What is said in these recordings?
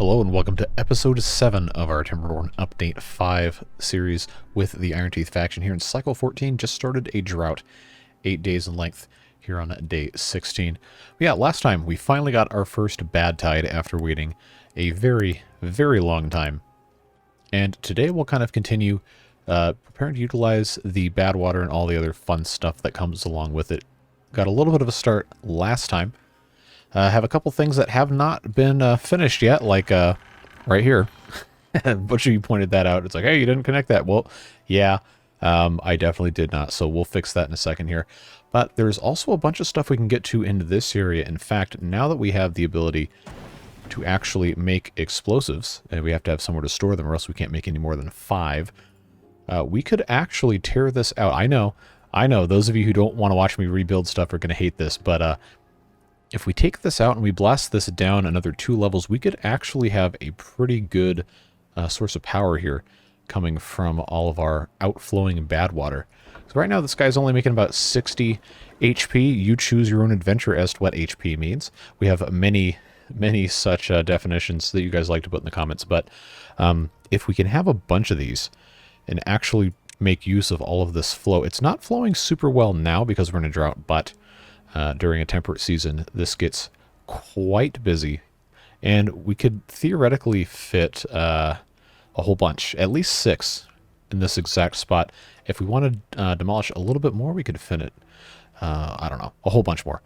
Hello and welcome to episode 7 of our Timberborn Update 5 series with the Iron Teeth faction here in Cycle 14. Just started a drought, 8 days in length here on day 16. But yeah, last time we finally got our first Badtide after waiting a very, very long time. And today we'll kind of continue preparing to utilize the Badwater and all the other fun stuff that comes along with it. Got a little bit of a start last time. Have a couple things that have not been finished yet, like right here. Butcher, you pointed that out. It's like, hey, you didn't connect that. Well, yeah, I definitely did not, so we'll fix that in a second here. But there's also a bunch of stuff we can get to in this area. In fact, now that we have the ability to actually make explosives, and we have to have somewhere to store them or else we can't make any more than 5, we could actually tear this out. I know, those of you who don't want to watch me rebuild stuff are going to hate this, but if we take this out and we blast this down another 2 levels, we could actually have a pretty good source of power here coming from all of our outflowing Badwater. So right now this guy's only making about 60 HP. You choose your own adventure as to what HP means. We have many such definitions that you guys like to put in the comments, but if we can have a bunch of these and actually make use of all of this flow, it's not flowing super well now because we're in a drought, but during a temperate season, this gets quite busy, and we could theoretically fit a whole bunch, at least 6 in this exact spot. If we wanted to demolish a little bit more, we could fit it, I don't know, a whole bunch more.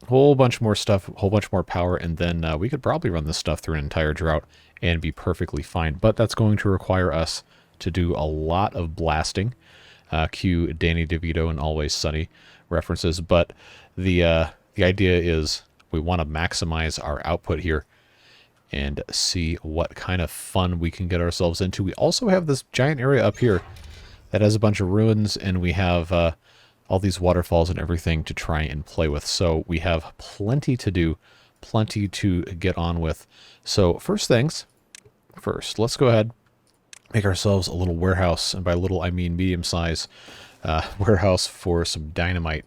Whole bunch more stuff, a whole bunch more power, and then we could probably run this stuff through an entire drought and be perfectly fine. But that's going to require us to do a lot of blasting. Cue Danny DeVito and Always Sunny references, but the idea is we want to maximize our output here and see what kind of fun we can get ourselves into. We also have this giant area up here that has a bunch of ruins, and we have all these waterfalls and everything to try and play with. So we have plenty to do, plenty to get on with. So first things first, let's go ahead, make ourselves a little warehouse, and by little I mean medium-size warehouse for some dynamite.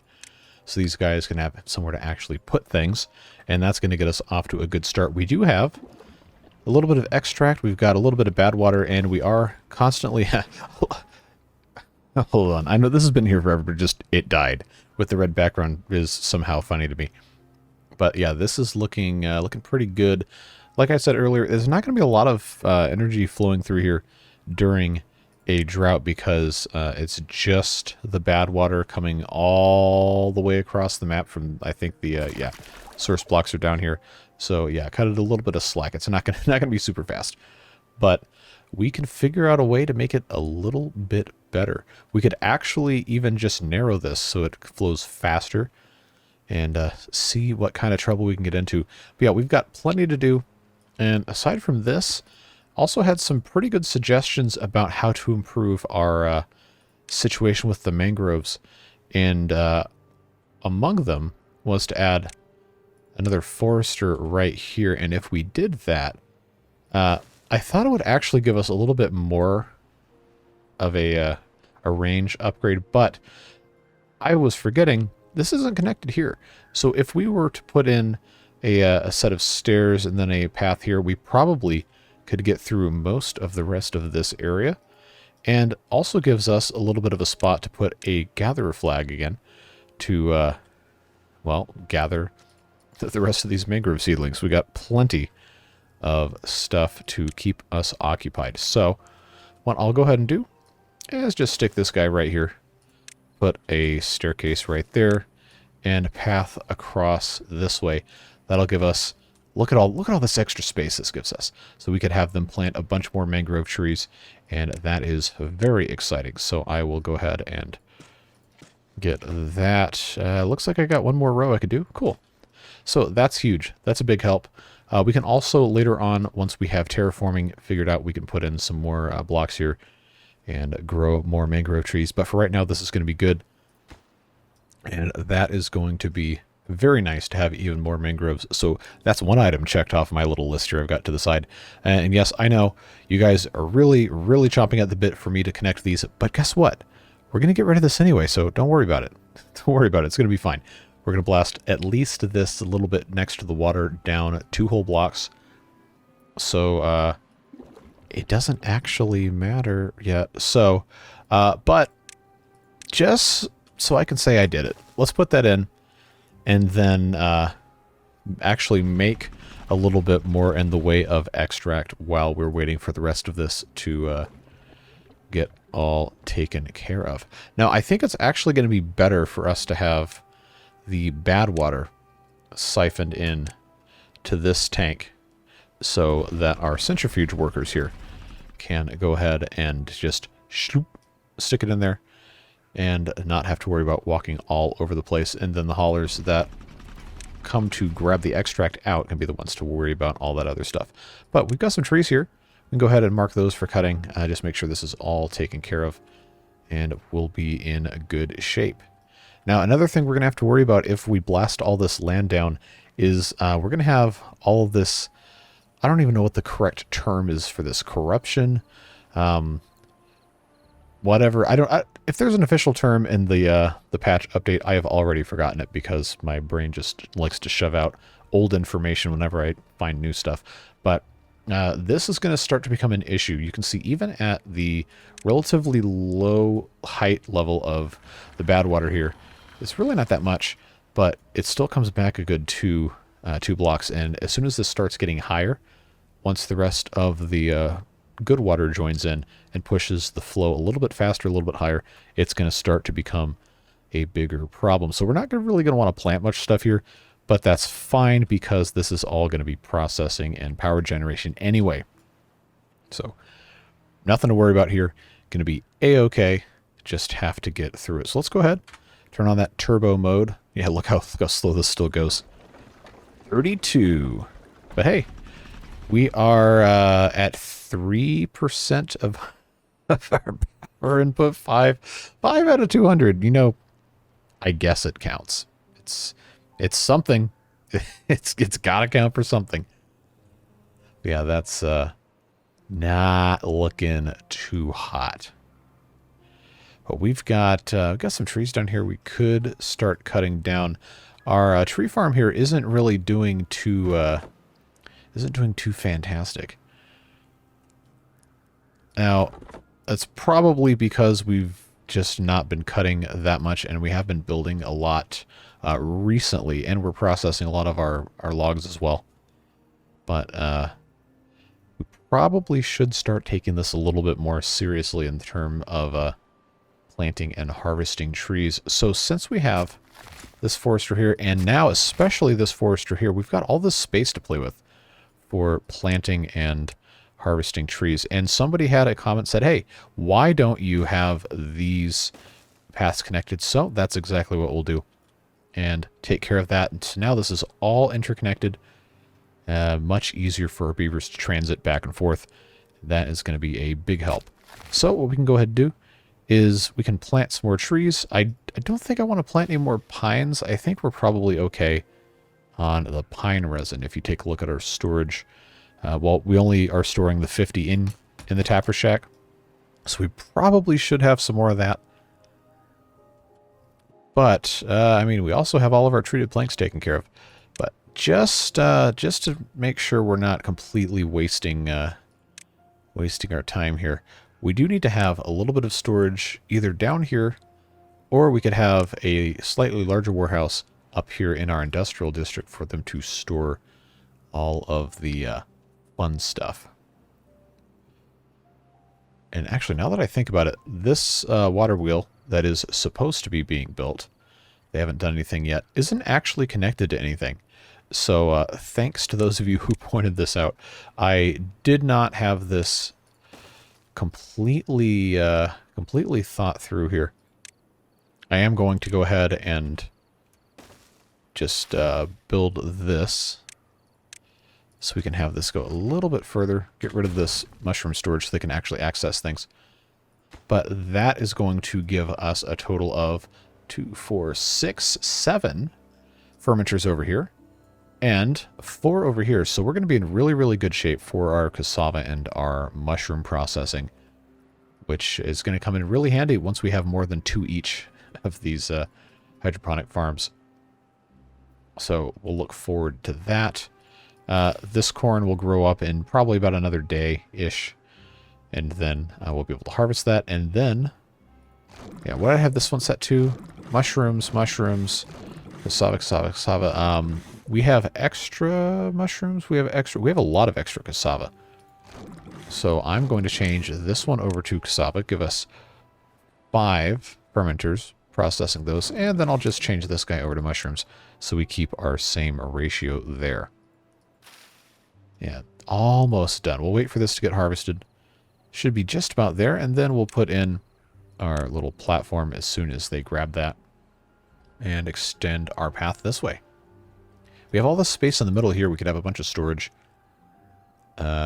So these guys can have somewhere to actually put things, and that's going to get us off to a good start. We do have a little bit of extract, we've got a little bit of Badwater, and we are constantly... Hold on, I know this has been here forever, but just it died. With the red background is somehow funny to me. But yeah, this is looking pretty good. Like I said earlier, there's not going to be a lot of energy flowing through here during a drought because it's just the Badwater coming all the way across the map from, I think, the source blocks are down here. So yeah, cut it a little bit of slack. It's not gonna be super fast, but we can figure out a way to make it a little bit better. We could actually even just narrow this so it flows faster and see what kind of trouble we can get into. But yeah, we've got plenty to do, and aside from this, also had some pretty good suggestions about how to improve our situation with the mangroves, and among them was to add another forester right here. And if we did that, I thought it would actually give us a little bit more of a range upgrade, but I was forgetting this isn't connected here. So if we were to put in a set of stairs and then a path here, we probably could get through most of the rest of this area, and also gives us a little bit of a spot to put a gatherer flag again to, well, gather the rest of these mangrove seedlings. We got plenty of stuff to keep us occupied. So what I'll go ahead and do is just stick this guy right here, put a staircase right there, and a path across this way. That'll give us, look at all this extra space this gives us. So we could have them plant a bunch more mangrove trees, and that is very exciting. So I will go ahead and get that. Looks like I got one more row I could do. Cool. So that's huge. That's a big help. We can also later on, once we have terraforming figured out, we can put in some more blocks here and grow more mangrove trees. But for right now, this is going to be good. And that is going to be very nice to have even more mangroves. So that's one item checked off my little list here I've got to the side. And yes, I know you guys are really, really chomping at the bit for me to connect these. But guess what? We're going to get rid of this anyway, so don't worry about it. Don't worry about it. It's going to be fine. We're going to blast at least this a little bit next to the water down 2 whole blocks. So it doesn't actually matter yet. So, but just so I can say I did it, let's put that in and then actually make a little bit more in the way of extract while we're waiting for the rest of this to get all taken care of. Now, I think it's actually going to be better for us to have the Badwater siphoned in to this tank so that our centrifuge workers here can go ahead and just stick it in there and not have to worry about walking all over the place. And then the haulers that come to grab the extract out can be the ones to worry about all that other stuff. But we've got some trees here. We can go ahead and mark those for cutting. Just make sure this is all taken care of and we'll be in good shape. Now, another thing we're going to have to worry about if we blast all this land down is we're going to have all of this. I don't even know what the correct term is for this. Corruption. Whatever. If there's an official term in the patch update, I have already forgotten it because my brain just likes to shove out old information whenever I find new stuff. But this is going to start to become an issue. You can see even at the relatively low height level of the Badwater here, it's really not that much, but it still comes back a good two blocks. And as soon as this starts getting higher, once the rest of the good water joins in and pushes the flow a little bit faster, a little bit higher, it's going to start to become a bigger problem. So we're not really going to want to plant much stuff here, but that's fine because this is all going to be processing and power generation anyway. So nothing to worry about here. Going to be a-okay. Just have to get through it. So let's go ahead, turn on that turbo mode. Yeah, look how slow this still goes. 32. But hey, we are at 3% of our power input. 5 out of 200. You know, I guess it counts. It's something. It's got to count for something. Yeah, that's not looking too hot. But we've got some trees down here we could start cutting down. Our tree farm here isn't really doing too fantastic. Now, that's probably because we've just not been cutting that much, and we have been building a lot recently, and we're processing a lot of our logs as well. But we probably should start taking this a little bit more seriously in terms of planting and harvesting trees. So since we have this forester here, and now especially this forester here, we've got all this space to play with for planting and harvesting trees. And somebody had a comment said, hey, why don't you have these paths connected? So that's exactly what we'll do and take care of that. And so now this is all interconnected. Much easier for our beavers to transit back and forth. That is going to be a big help. So what we can go ahead and do is we can plant some more trees. I don't think I want to plant any more pines. I think we're probably okay on the pine resin. If you take a look at our storage, well, we only are storing the 50 in the tapper shack, so we probably should have some more of that. But I mean, we also have all of our treated planks taken care of. But just to make sure we're not completely wasting our time here, we do need to have a little bit of storage either down here, or we could have a slightly larger warehouse up here in our industrial district for them to store all of the fun stuff. And actually, now that I think about it, this water wheel that is supposed to be being built, they haven't done anything yet, isn't actually connected to anything. So thanks to those of you who pointed this out. I did not have this completely thought through here. I am going to go ahead and just build this so we can have this go a little bit further. Get rid of this mushroom storage so they can actually access things. But that is going to give us a total of 2, 4, 6, 7 fermenters over here and 4 over here. So we're going to be in really, really good shape for our cassava and our mushroom processing, which is going to come in really handy once we have more than 2 each of these hydroponic farms. So we'll look forward to that. This corn will grow up in probably about another day-ish. And then we'll be able to harvest that. And then, yeah, what did I have this one set to? Mushrooms, mushrooms, cassava, cassava, cassava. We have extra mushrooms. We have a lot of extra cassava. So I'm going to change this one over to cassava. Give us 5 fermenters, processing those. And then I'll just change this guy over to mushrooms so we keep our same ratio there. Yeah, almost done. We'll wait for this to get harvested. Should be just about there, and then we'll put in our little platform as soon as they grab that and extend our path this way. We have all this space in the middle here. We could have a bunch of storage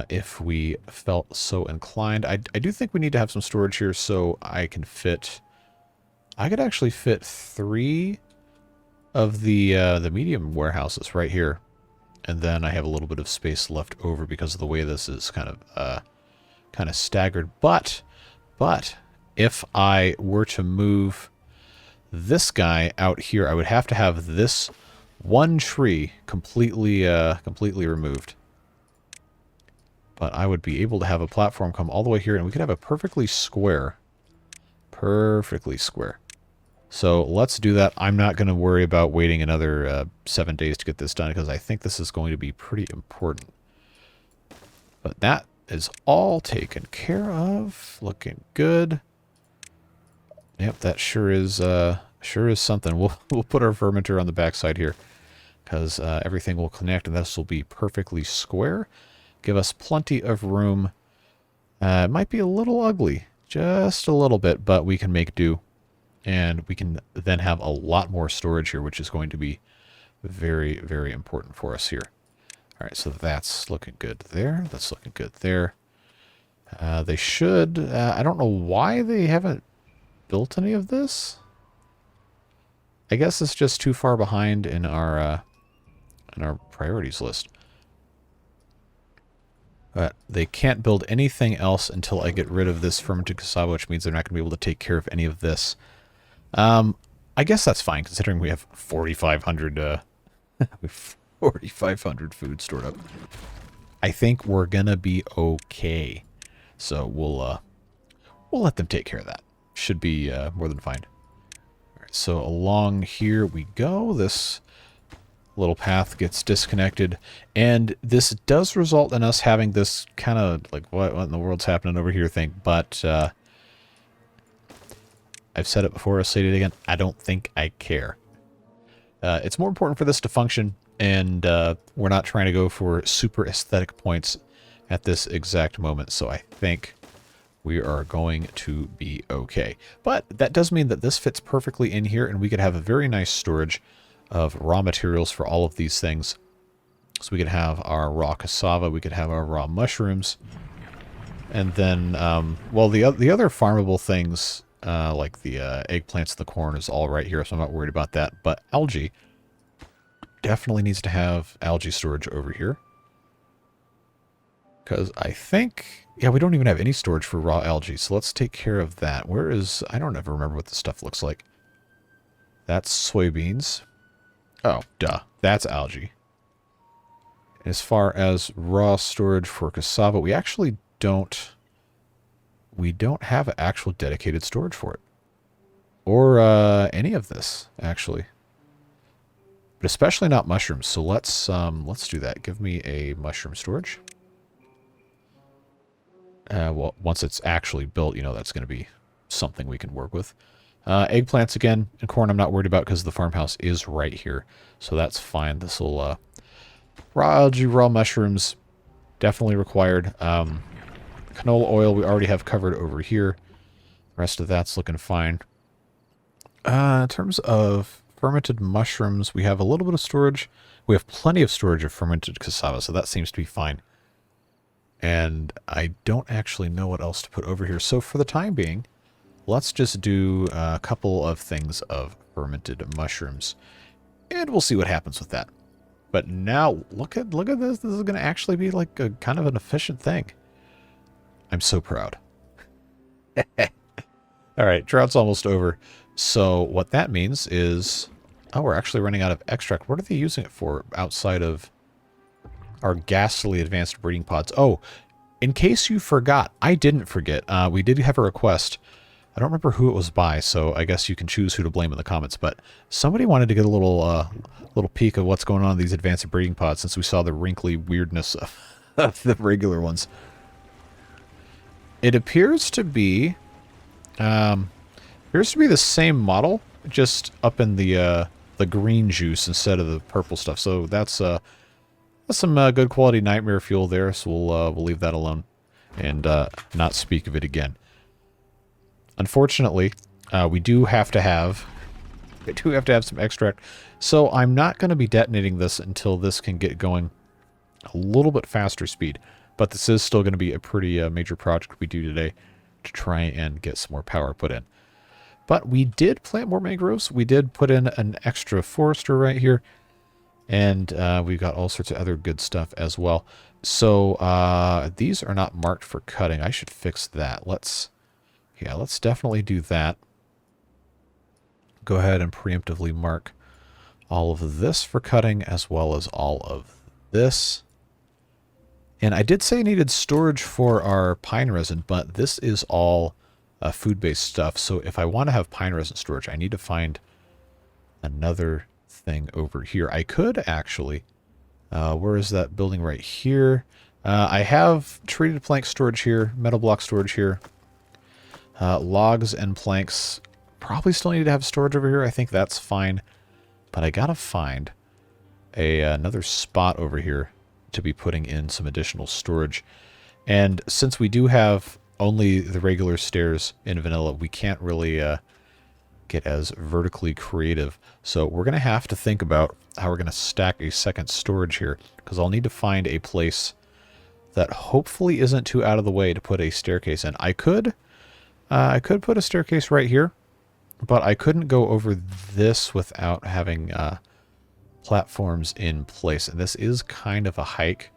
if we felt so inclined. I do think we need to have some storage here so I can fit... I could actually fit 3 of the medium warehouses right here. And then I have a little bit of space left over because of the way this is kind of staggered. But if I were to move this guy out here, I would have to have this one tree completely removed. But I would be able to have a platform come all the way here, and we could have a perfectly square. So let's do that. I'm not going to worry about waiting another 7 days to get this done because I think this is going to be pretty important. But that is all taken care of. Looking good. Yep, that sure is something. We'll put our fermenter on the backside here because everything will connect and this will be perfectly square. Give us plenty of room. It might be a little ugly, just a little bit, but we can make do. And we can then have a lot more storage here, which is going to be very, very important for us here. All right, so that's looking good there. That's looking good there. They should... I don't know why they haven't built any of this. I guess it's just too far behind in our priorities list. But they can't build anything else until I get rid of this fermented cassava, which means they're not going to be able to take care of any of this. I guess that's fine, considering we have 4,500 4,500 food stored up. I think we're gonna be okay. So we'll let them take care of that. Should be more than fine. All right, so along here we go. This little path gets disconnected, and this does result in us having this kind of like what in the world's happening over here thing. But I've said it before, I'll say it again, I don't think I care. It's more important for this to function, and we're not trying to go for super aesthetic points at this exact moment, so I think we are going to be okay. But that does mean that this fits perfectly in here, and we could have a very nice storage of raw materials for all of these things. So we could have our raw cassava, we could have our raw mushrooms, and then, well, the other farmable things... like the eggplants and the corn is all right here, so I'm not worried about that. But algae definitely needs to have algae storage over here. Because I think... yeah, we don't even have any storage for raw algae, so let's take care of that. Where is... I don't ever remember what this stuff looks like. That's soybeans. Oh, duh. That's algae. As far as raw storage for cassava, we actually don't... we don't have actual dedicated storage for it. Or any of this, actually. But especially not mushrooms. So let's do that. Give me a mushroom storage. Well, once it's actually built, you know, that's going to be something we can work with. Eggplants again, and corn I'm not worried about because the farmhouse is right here. So that's fine. This will, raw algae, raw mushrooms, definitely required. Canola oil we already have covered over here. The rest of that's looking fine. In terms of fermented mushrooms, we have a little bit of storage. We have plenty of storage of fermented cassava, so that seems to be fine. And I don't actually know what else to put over here. So for the time being, let's just do a couple of things of fermented mushrooms. And we'll see what happens with that. But now, look at this. This is going to actually be like a kind of an efficient thing. I'm so proud. All right, drought's almost over. So what that means is... oh, we're actually running out of extract. What are they using it for outside of our ghastly advanced breeding pods. Oh, in case you forgot, I didn't forget. We did have a request. I don't remember who it was by, so I guess you can choose who to blame in the comments. But somebody wanted to get a little peek of what's going on in these advanced breeding pods since we saw the wrinkly weirdness of the regular ones. It appears to be the same model, just up in the green juice instead of the purple stuff. So that's some good quality nightmare fuel there. So we'll leave that alone and not speak of it again. Unfortunately, we do have to have some extract. So I'm not going to be detonating this until this can get going a little bit faster speed. But this is still going to be a pretty major project we do today to try and get some more power put in. But we did plant more mangroves. We did put in an extra forester right here. And we've got all sorts of other good stuff as well. So these are not marked for cutting. I should fix that. Let's definitely do that. Go ahead and preemptively mark all of this for cutting as well as all of this. And I did say I needed storage for our pine resin, but this is all food-based stuff. So if I want to have pine resin storage, I need to find another thing over here. I could actually, where is that building right here? I have treated plank storage here, metal block storage here. Logs and planks probably still need to have storage over here. I think that's fine. But I gotta find another spot over here to be putting in some additional storage. And since we do have only the regular stairs in vanilla, we can't really get as vertically creative. So we're going to have to think about how we're going to stack a second storage here, because I'll need to find a place that hopefully isn't too out of the way to put a staircase in. I could put a staircase right here, but I couldn't go over this without having platforms in place. And this is kind of a hike,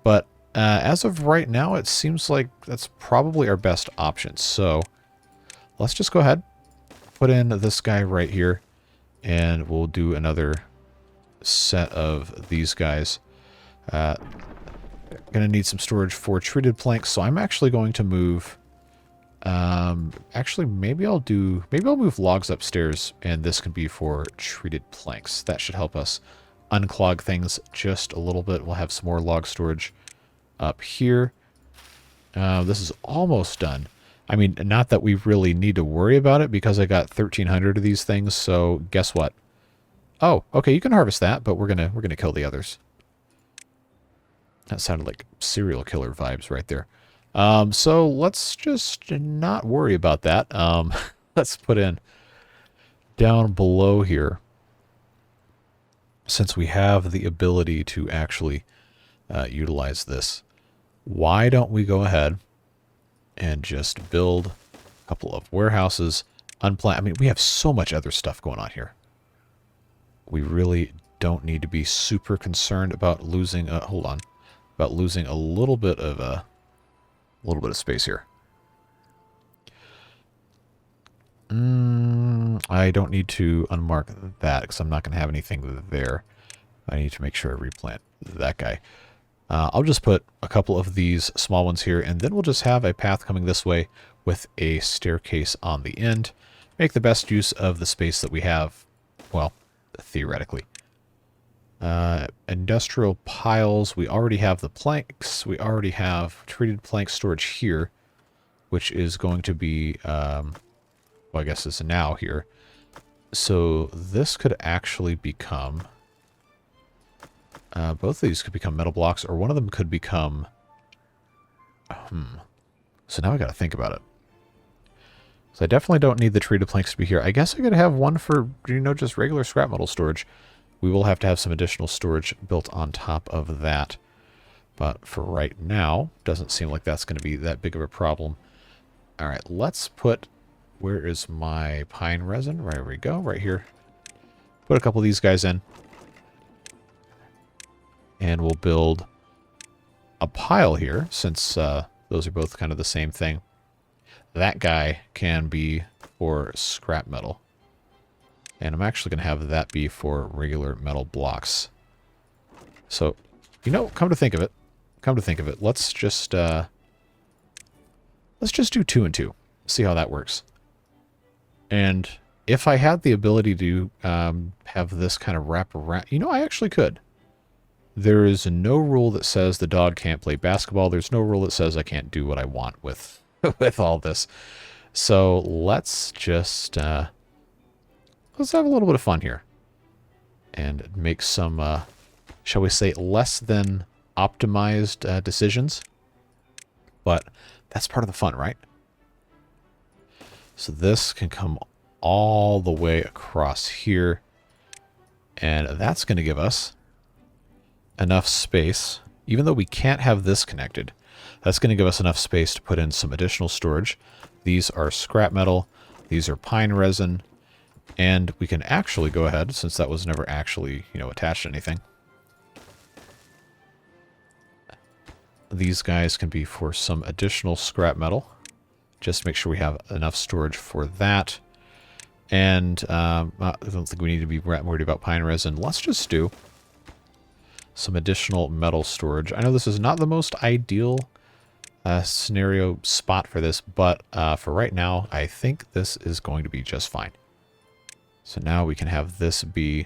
but as of right now, it seems like that's probably our best option. So let's just go ahead, put in this guy right here, and we'll do another set of these guys. Gonna need some storage for treated planks, so I'm actually going to move. Actually, maybe I'll move logs upstairs, and this can be for treated planks. That should help us unclog things just a little bit. We'll have some more log storage up here. This is almost done. I mean, not that we really need to worry about it because I got 1,300 of these things. So guess what? Oh, okay, you can harvest that, but we're gonna kill the others. That sounded like serial killer vibes right there. So let's just not worry about that. Let's put in down below here, since we have the ability to actually utilize this. Why don't we go ahead and just build a couple of warehouses? I mean, we have so much other stuff going on here. We really don't need to be super concerned about losing. About losing a little bit of space here. I don't need to unmark that because I'm not going to have anything there. I need to make sure I replant that guy. I'll just put a couple of these small ones here, and then we'll just have a path coming this way with a staircase on the end. Make the best use of the space that we have, well, theoretically. Industrial piles, we already have the planks. We already have treated plank storage here, which is going to be, well, I guess it's now here. So this could actually become... both of these could become metal blocks, or one of them could become... So now I got to think about it. So I definitely don't need the treated planks to be here. I guess I could have one for, just regular scrap metal storage. We will have to have some additional storage built on top of that. But for right now, doesn't seem like that's going to be that big of a problem. All right, let's put... Where is my pine resin? Right, there we go, right here. Put a couple of these guys in. And we'll build a pile here, since those are both kind of the same thing. That guy can be for scrap metal. And I'm actually going to have that be for regular metal blocks. So You know, come to think of it, let's just do 2 and 2. See how that works. And if I had the ability to have this kind of wrap around, you know, I actually could. There is no rule that says the dog can't play basketball. There's no rule that says I can't do what I want with with all this. So let's just let's have a little bit of fun here and make some, shall we say, less than optimized decisions. But that's part of the fun, right? So this can come all the way across here, and that's going to give us enough space. Even though we can't have this connected, that's going to give us enough space to put in some additional storage. These are scrap metal, these are pine resin, and we can actually go ahead, since that was never actually, you know, attached to anything. These guys can be for some additional scrap metal. Just make sure we have enough storage for that. And I don't think we need to be worried about pine resin. Let's just do some additional metal storage. I know this is not the most ideal scenario spot for this, but for right now, I think this is going to be just fine. So now we can have this be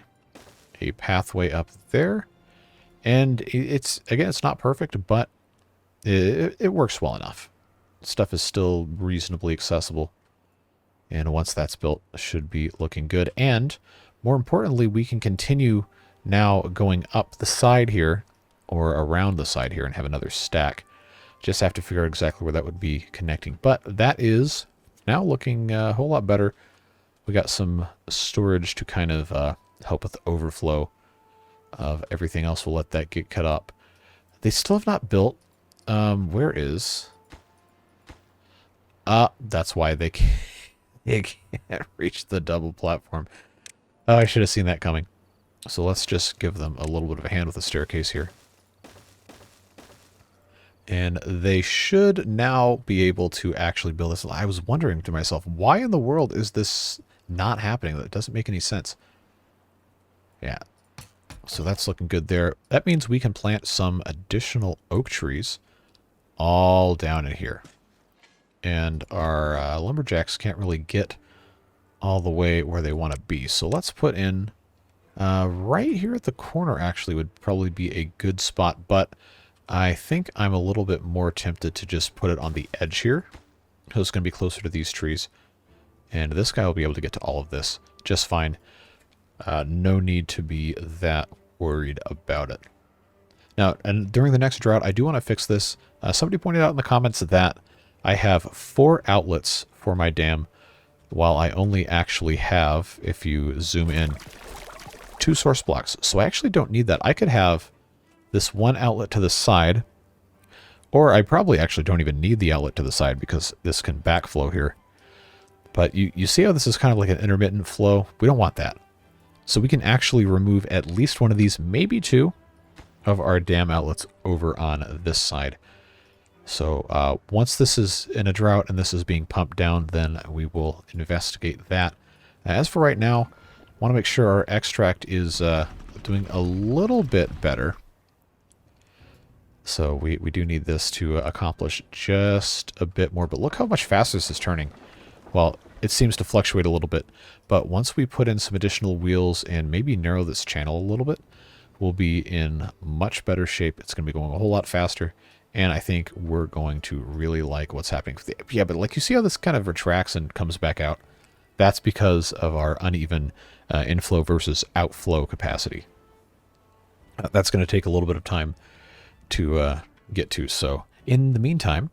a pathway up there. And it's, again, it's not perfect, but it works well enough. Stuff is still reasonably accessible. And once that's built, it should be looking good. And more importantly, we can continue now going up the side here, or around the side here, and have another stack. Just have to figure out exactly where that would be connecting. But that is now looking a whole lot better. We got some storage to kind of help with the overflow of everything else. We'll let that get cut up. They still have not built. Where is... that's why they can't reach the double platform. Oh, I should have seen that coming. So let's just give them a little bit of a hand with the staircase here. And they should now be able to actually build this. I was wondering to myself, why in the world is this not happening? That doesn't make any sense. Yeah. So that's looking good there. That means we can plant some additional oak trees all down in here. And our lumberjacks can't really get all the way where they want to be. So let's put in right here at the corner actually would probably be a good spot. But I think I'm a little bit more tempted to just put it on the edge here. So it's going to be closer to these trees. And this guy will be able to get to all of this just fine. No need to be that worried about it. Now, and during the next drought, I do want to fix this. Somebody pointed out in the comments that I have 4 outlets for my dam, while I only actually have, if you zoom in, 2 source blocks. So I actually don't need that. I could have this one outlet to the side, or I probably actually don't even need the outlet to the side because this can backflow here. But you see how this is kind of like an intermittent flow? We don't want that. So we can actually remove at least one of these, maybe 2, of our dam outlets over on this side. So once this is in a drought and this is being pumped down, then we will investigate that. As for right now, I want to make sure our extract is doing a little bit better. So we do need this to accomplish just a bit more. But look how much faster this is turning. Well, it seems to fluctuate a little bit. But once we put in some additional wheels and maybe narrow this channel a little bit, we'll be in much better shape. It's going to be going a whole lot faster. And I think we're going to really like what's happening. Yeah, but like you see how this kind of retracts and comes back out? That's because of our uneven inflow versus outflow capacity. That's going to take a little bit of time to get to. So in the meantime,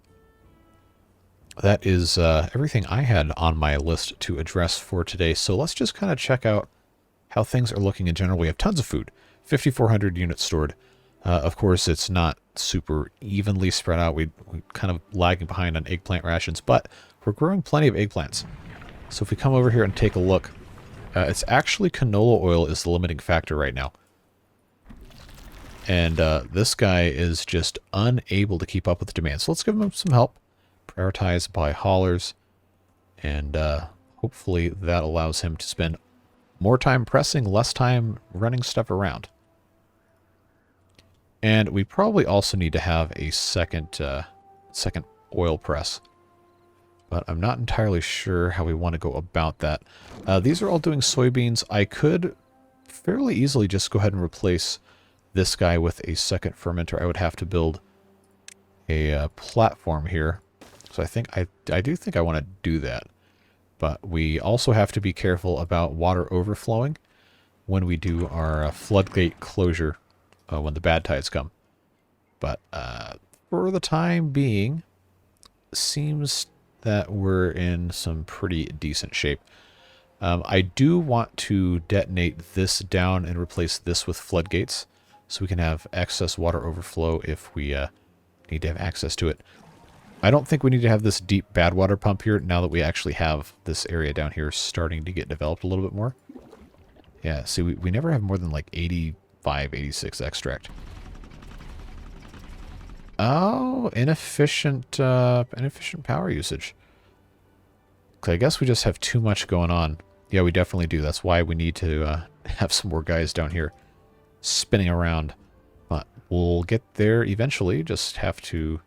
that is everything I had on my list to address for today. So let's just kind of check out how things are looking in general. We have tons of food, 5,400 units stored. Of course, it's not super evenly spread out. We're kind of lagging behind on eggplant rations, but we're growing plenty of eggplants. So if we come over here and take a look, it's actually canola oil is the limiting factor right now. And this guy is just unable to keep up with the demand. So let's give him some help. Prioritize by haulers. And hopefully that allows him to spend more time pressing, less time running stuff around. And we probably also need to have a second oil press. But I'm not entirely sure how we want to go about that. These are all doing soybeans. I could fairly easily just go ahead and replace this guy with a second fermenter. I would have to build a platform here. So I do think I want to do that. But we also have to be careful about water overflowing when we do our floodgate closure when the bad tides come. But for the time being, seems that we're in some pretty decent shape. I do want to detonate this down and replace this with floodgates so we can have excess water overflow if we need to have access to it. I don't think we need to have this deep Badwater pump here now that we actually have this area down here starting to get developed a little bit more. Yeah, see, we never have more than like 85, 86 extract. Oh, inefficient power usage. Okay, I guess we just have too much going on. Yeah, we definitely do. That's why we need to have some more guys down here spinning around. But we'll get there eventually. Just have to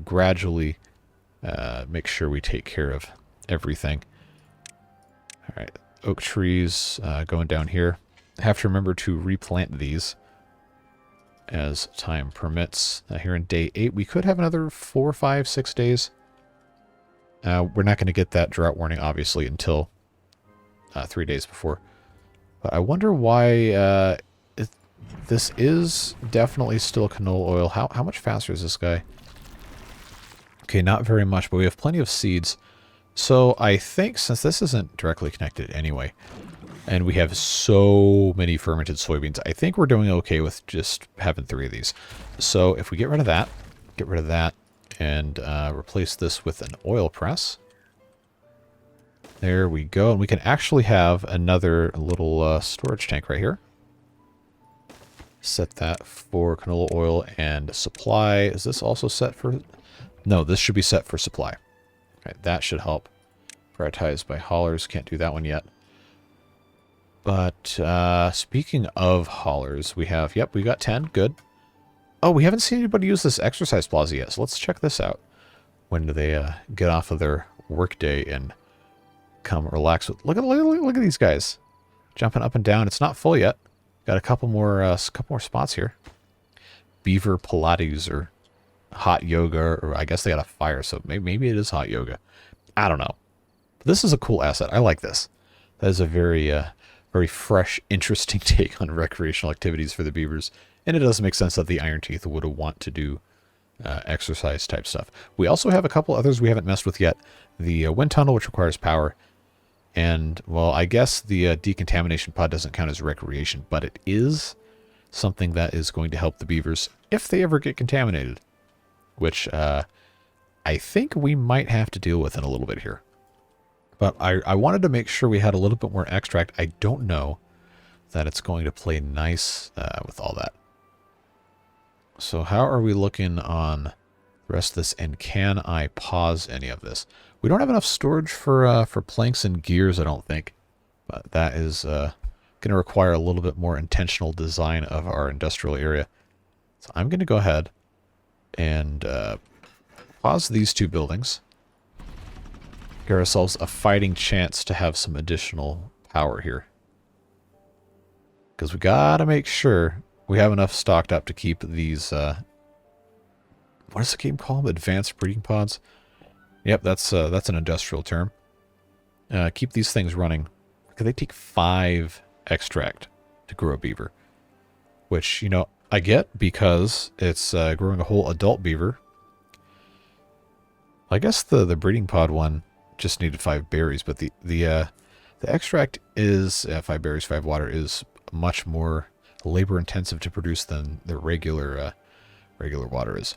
gradually make sure we take care of everything. All right, oak trees going down here. I have to remember to replant these as time permits. Here in day 8, we could have another 4, 5, 6 days. We're not going to get that drought warning, obviously, until 3 days before. But I wonder why this is definitely still canola oil. How much faster is this guy? Okay, not very much, but we have plenty of seeds. So I think since this isn't directly connected anyway, and we have so many fermented soybeans, I think we're doing okay with just having 3 of these. So if we get rid of that, and replace this with an oil press. There we go. And we can actually have another little storage tank right here. Set that for canola oil and supply. Is this also set for... No, this should be set for supply. Right, that should help. Prioritized by haulers. Can't do that one yet. But speaking of haulers, we have... Yep, we got 10. Good. Oh, we haven't seen anybody use this exercise plaza yet, so let's check this out. When do they get off of their workday and come relax with... Look at these guys. Jumping up and down. It's not full yet. Got a couple more spots here. Beaver Pilates or hot yoga, or I guess they got a fire, so maybe it is hot yoga. I don't know. But this is a cool asset. I like this. That is a very fresh, interesting take on recreational activities for the beavers. And it does make sense that the Iron Teeth would want to do exercise type stuff. We also have a couple others we haven't messed with yet. The wind tunnel, which requires power. And, well, I guess the decontamination pod doesn't count as recreation, but it is something that is going to help the beavers if they ever get contaminated. Which I think we might have to deal with in a little bit here. But I wanted to make sure we had a little bit more extract. I don't know that it's going to play nice with all that. So how are we looking on the rest of this, and can I pause any of this? We don't have enough storage for planks and gears, I don't think. But that is going to require a little bit more intentional design of our industrial area. So I'm going to go ahead and pause these 2 buildings. Give ourselves a fighting chance to have some additional power here. Because we got to make sure we have enough stocked up to keep these, what does the game call them? Advanced breeding pods? Yep, that's an industrial term. Keep these things running. Because they take 5 extract to grow a beaver. Which, you know, I get because it's growing a whole adult beaver. I guess the breeding pod one just needed 5 berries, but the extract is 5 berries, 5 water is much more labor intensive to produce than the regular water is.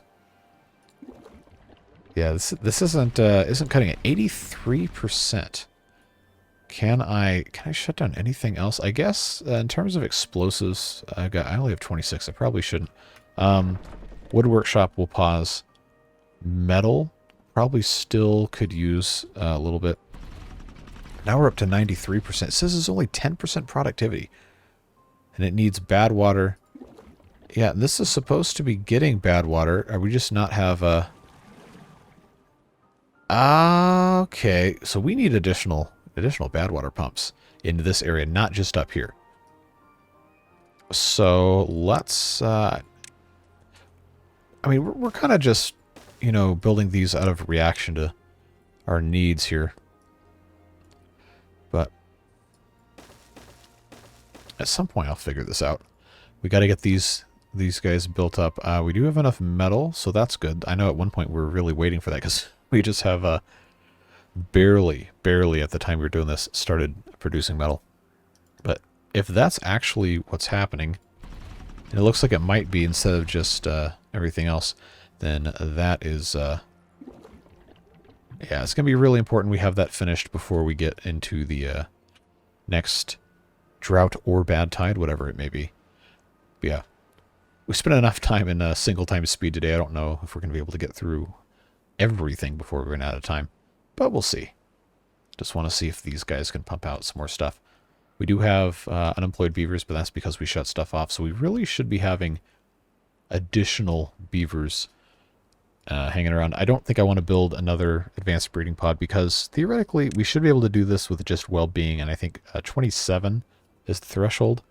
Yeah, this isn't cutting it. 83%. Can I shut down anything else? I guess in terms of explosives, I only have 26. I probably shouldn't. Wood workshop will pause. Metal probably still could use a little bit. Now we're up to 93%. It says it's only 10% productivity. And it needs Badwater Yeah, this is supposed to be getting Badwater. Are we just not have a... Okay, so we need additional Badwater pumps into this area, not just up here. So let's... I mean, we're kind of just, you know, building these out of reaction to our needs here. But at some point I'll figure this out. We got to get these guys built up. We do have enough metal, so that's good. I know at one point we were really waiting for that because we just have barely at the time we were doing this started producing metal. But if that's actually what's happening, and it looks like it might be instead of just everything else, then that is, yeah, it's going to be really important we have that finished before we get into the next drought or bad tide, whatever it may be. But yeah, we spent enough time in single time speed today. I don't know if we're going to be able to get through everything before we run out of time, but we'll see. Just want to see if these guys can pump out some more stuff. We do have unemployed beavers, but that's because we shut stuff off, so we really should be having additional beavers hanging around. I don't think I want to build another advanced breeding pod because theoretically we should be able to do this with just well-being, and I think 27 is the threshold.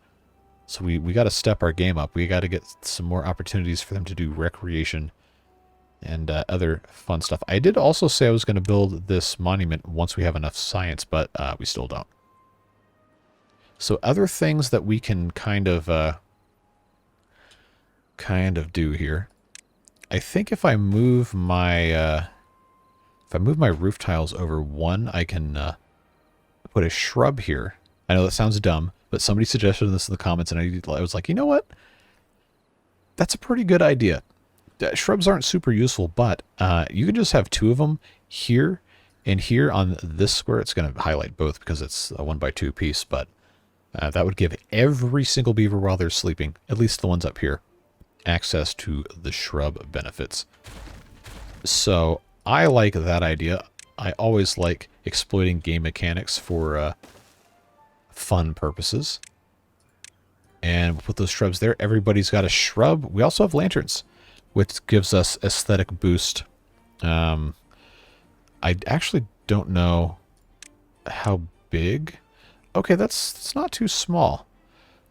So we got to step our game up. We got to get some more opportunities for them to do recreation and other fun stuff. I did also say I was going to build this monument once we have enough science, but we still don't. So other things that we can kind of do here. I think if I move my roof tiles over one, I can put a shrub here. I know that sounds dumb, but somebody suggested this in the comments, and I was like, you know what? That's a pretty good idea. Shrubs aren't super useful, but you can just have two of them here and here on this square. It's going to highlight both because it's a 1x2 piece, but that would give every single beaver while they're sleeping, at least the ones up here, access to the shrub benefits. So I like that idea. I always like exploiting game mechanics for fun purposes. And we'll put those shrubs there. Everybody's got a shrub. We also have lanterns, which gives us aesthetic boost. I actually don't know how big. Okay, that's not too small.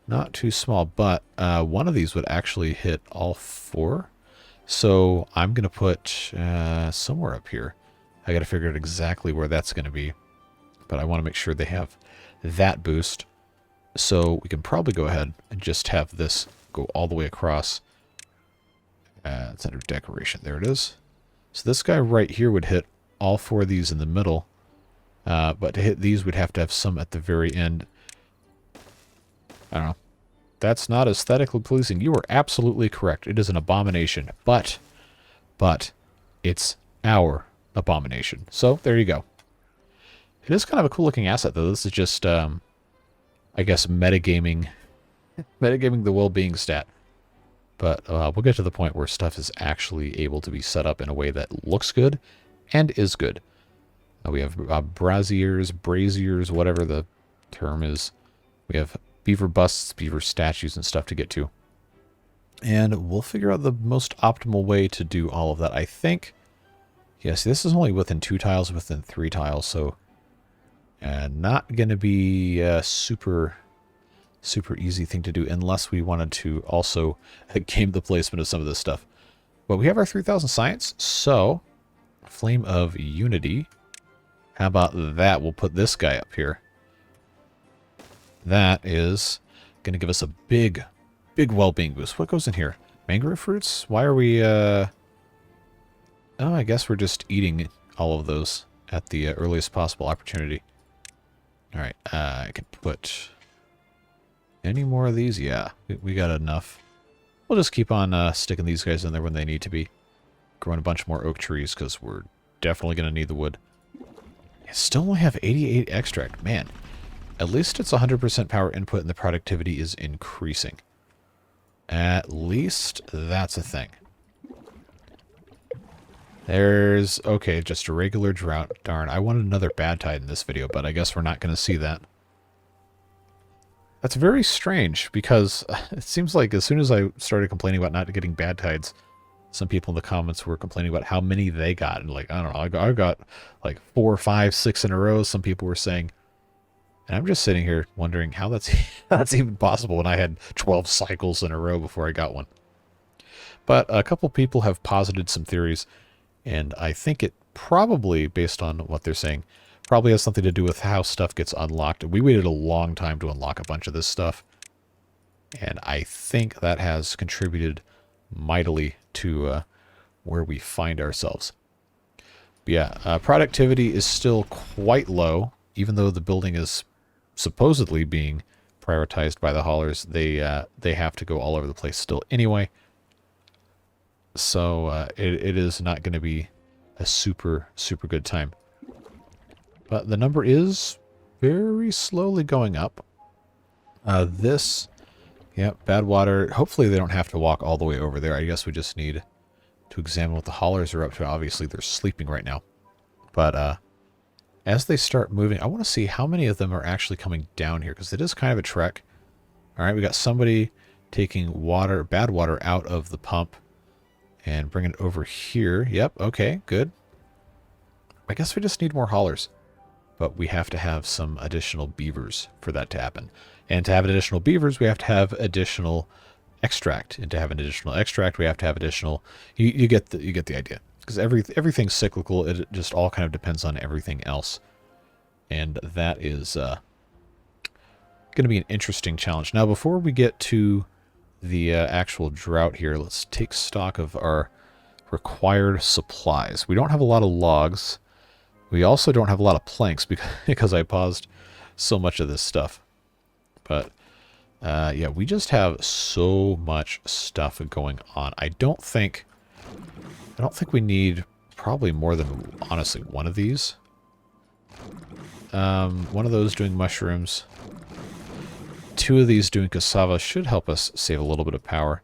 Not too small, but one of these would actually hit all four. So I'm going to put somewhere up here. I got to figure out exactly where that's going to be. But I want to make sure they have that boost. So we can probably go ahead and just have this go all the way across. It's under decoration. There it is. So this guy right here would hit all four of these in the middle. But to hit these, we'd have to have some at the very end. I don't know. That's not aesthetically pleasing. You are absolutely correct. It is an abomination. But it's our abomination. So there you go. It is kind of a cool looking asset, though. This is just, I guess, metagaming the well-being stat. But we'll get to the point where stuff is actually able to be set up in a way that looks good and is good. We have braziers, whatever the term is. We have beaver busts, beaver statues, and stuff to get to. And we'll figure out the most optimal way to do all of that. I think, yes, this is only within 2 tiles, within 3 tiles, so not going to be a super easy thing to do unless we wanted to also game the placement of some of this stuff. But we have our 3000 science, so Flame of Unity. How about that? We'll put this guy up here. That is going to give us a big well-being boost. What goes in here? Mangrove fruits? Why are we, Oh, I guess we're just eating all of those at the earliest possible opportunity. Alright, I can put any more of these? Yeah, we got enough. We'll just keep on sticking these guys in there when they need to be. Growing a bunch more oak trees, because we're definitely going to need the wood. I still only have 88 extract. Man, at least it's 100% power input and the productivity is increasing. At least that's a thing. There's, okay, just a regular drought. Darn, I wanted another bad tide in this video, but I guess we're not going to see that. That's very strange because it seems like as soon as I started complaining about not getting bad tides, some people in the comments were complaining about how many they got. And like, I don't know, I got like 4, 5, 6 in a row, some people were saying. And I'm just sitting here wondering how that's even possible when I had 12 cycles in a row before I got one. But a couple people have posited some theories, and I think it probably, based on what they're saying, probably has something to do with how stuff gets unlocked. We waited a long time to unlock a bunch of this stuff, and I think that has contributed mightily to where we find ourselves. But yeah, productivity is still quite low, even though the building is supposedly being prioritized by the haulers. They have to go all over the place still anyway. So it is not going to be a super good time. But the number is very slowly going up. Badwater. Hopefully they don't have to walk all the way over there. I guess we just need to examine what the haulers are up to. Obviously they're sleeping right now. But as they start moving, I want to see how many of them are actually coming down here, because it is kind of a trek. All right, we got somebody taking bad water out of the pump and bringing it over here. Yep, okay, good. I guess we just need more haulers. But we have to have some additional beavers for that to happen. And to have additional beavers, we have to have additional extract. And to have an additional extract, we have to have additional... You get the idea. Because everything's cyclical. It just all kind of depends on everything else. And that is going to be an interesting challenge. Now, before we get to the actual drought here, let's take stock of our required supplies. We don't have a lot of logs. We also don't have a lot of planks because I paused so much of this stuff. But, yeah, we just have so much stuff going on. I don't think we need probably more than, honestly, one of these. One of those doing mushrooms. 2 of these doing cassava should help us save a little bit of power.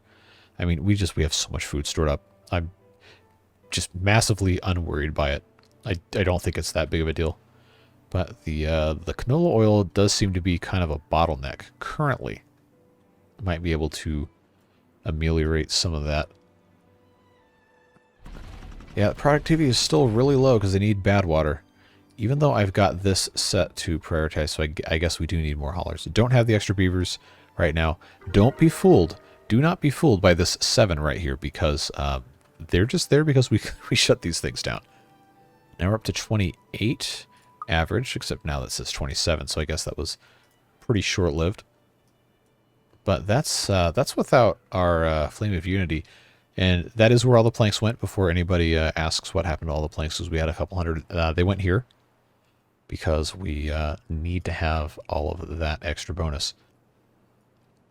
I mean, we have so much food stored up. I'm just massively unworried by it. I don't think it's that big of a deal. But the canola oil does seem to be kind of a bottleneck currently. Might be able to ameliorate some of that. Yeah, productivity is still really low because they need bad water. Even though I've got this set to prioritize, so I guess we do need more haulers. Don't have the extra beavers right now. Don't be fooled. Do not be fooled by this 7 right here, because they're just there because we shut these things down. Now we're up to 28 average, except now that says 27, so I guess that was pretty short-lived. But that's without our Flame of Unity. And that is where all the planks went before anybody asks what happened to all the planks, because we had a couple hundred. They went here because we need to have all of that extra bonus.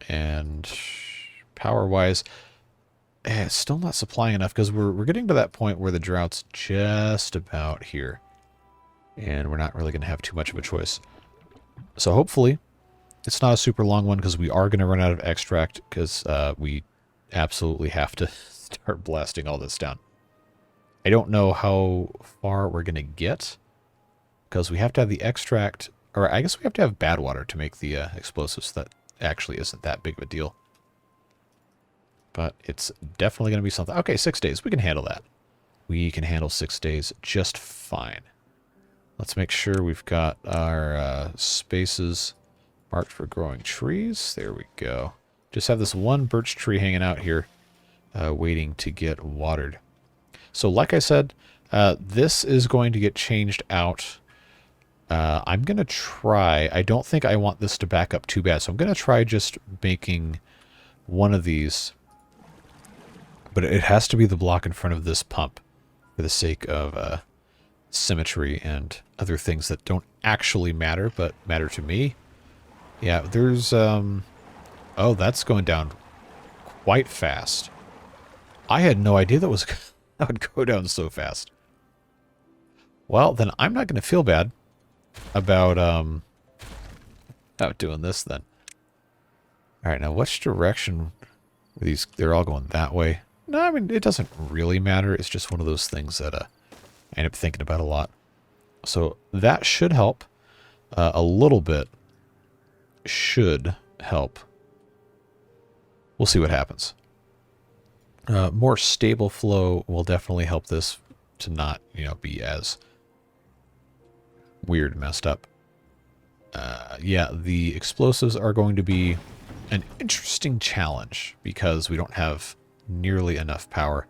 And power-wise, it's still not supplying enough because we're getting to that point where the drought's just about here. And we're not really going to have too much of a choice. So hopefully it's not a super long one, because we are going to run out of extract, because we absolutely have to start blasting all this down. I don't know how far we're going to get, because we have to have the extract, or I guess we have to have bad water to make the explosives. That actually isn't that big of a deal. But it's definitely going to be something. Okay, 6 days. We can handle that. We can handle 6 days just fine. Let's make sure we've got our spaces marked for growing trees. There we go. Just have this one birch tree hanging out here, waiting to get watered. So like I said, this is going to get changed out. I'm going to try. I don't think I want this to back up too bad, so I'm going to try just making one of these. But it has to be the block in front of this pump for the sake of symmetry and other things that don't actually matter, but matter to me. Yeah, there's... oh, that's going down quite fast. I had no idea that would go down so fast. Well, then I'm not going to feel bad about doing this then. All right, now which direction are these? They're all going that way. No, I mean, it doesn't really matter. It's just one of those things that I end up thinking about a lot. So that should help a little bit. Should help. We'll see what happens. More stable flow will definitely help this to not, be as weird, messed up. Yeah, the explosives are going to be an interesting challenge because we don't have nearly enough power.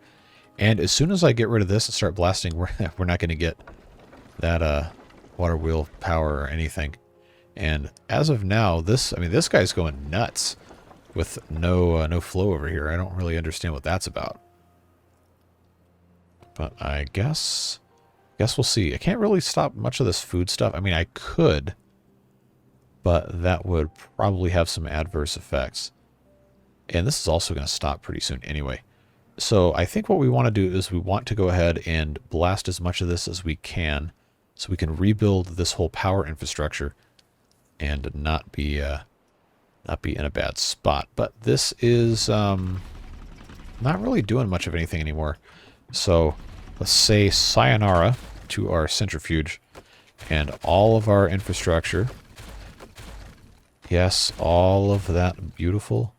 And as soon as I get rid of this and start blasting, we're not going to get that water wheel power or anything. And as of now, this guy's going nuts with no flow over here. I don't really understand what that's about. But I guess we'll see. I can't really stop much of this food stuff. I mean, I could, but that would probably have some adverse effects. And this is also going to stop pretty soon anyway. So I think what we want to do is we want to go ahead and blast as much of this as we can so we can rebuild this whole power infrastructure and not be in a bad spot. But this is not really doing much of anything anymore. So let's say sayonara to our centrifuge and all of our infrastructure. Yes, all of that beautiful,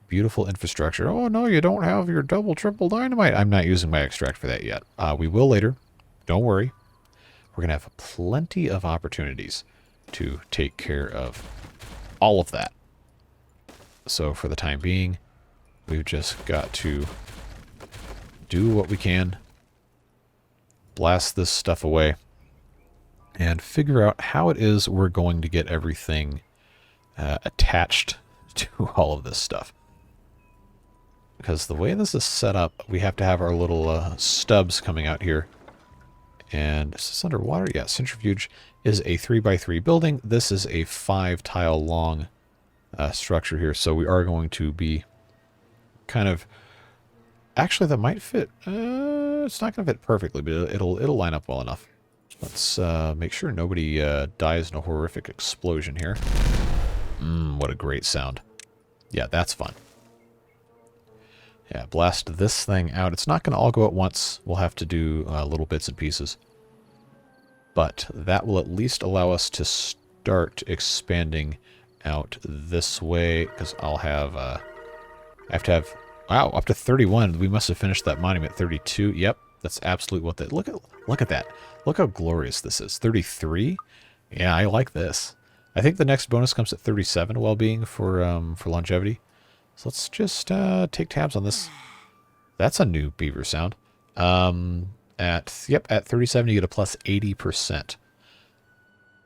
beautiful infrastructure. Oh, no, you don't have your double, triple dynamite. I'm not using my extract for that yet. We will later. Don't worry. We're going to have plenty of opportunities to take care of all of that. So for the time being, we've just got to do what we can, blast this stuff away, and figure out how it is we're going to get everything attached to all of this stuff. Because the way this is set up, we have to have our little stubs coming out here. And is this underwater? Yeah, centrifuge is a 3x3 building. This is a 5-tile long structure here. So we are going to be kind of... Actually, that might fit. It's not going to fit perfectly, but it'll line up well enough. Let's make sure nobody dies in a horrific explosion here. What a great sound. Yeah, that's fun. Yeah, blast this thing out. It's not going to all go at once. We'll have to do little bits and pieces. But that will at least allow us to start expanding out this way. Because I'll have... I have to have... Wow, up to 31. We must have finished that monument at 32. Yep, that's absolutely what that... Look at that. Look how glorious this is. 33? Yeah, I like this. I think the next bonus comes at 37 well-being for longevity. So let's just take tabs on this. That's a new beaver sound. At 37 you get a plus 80%.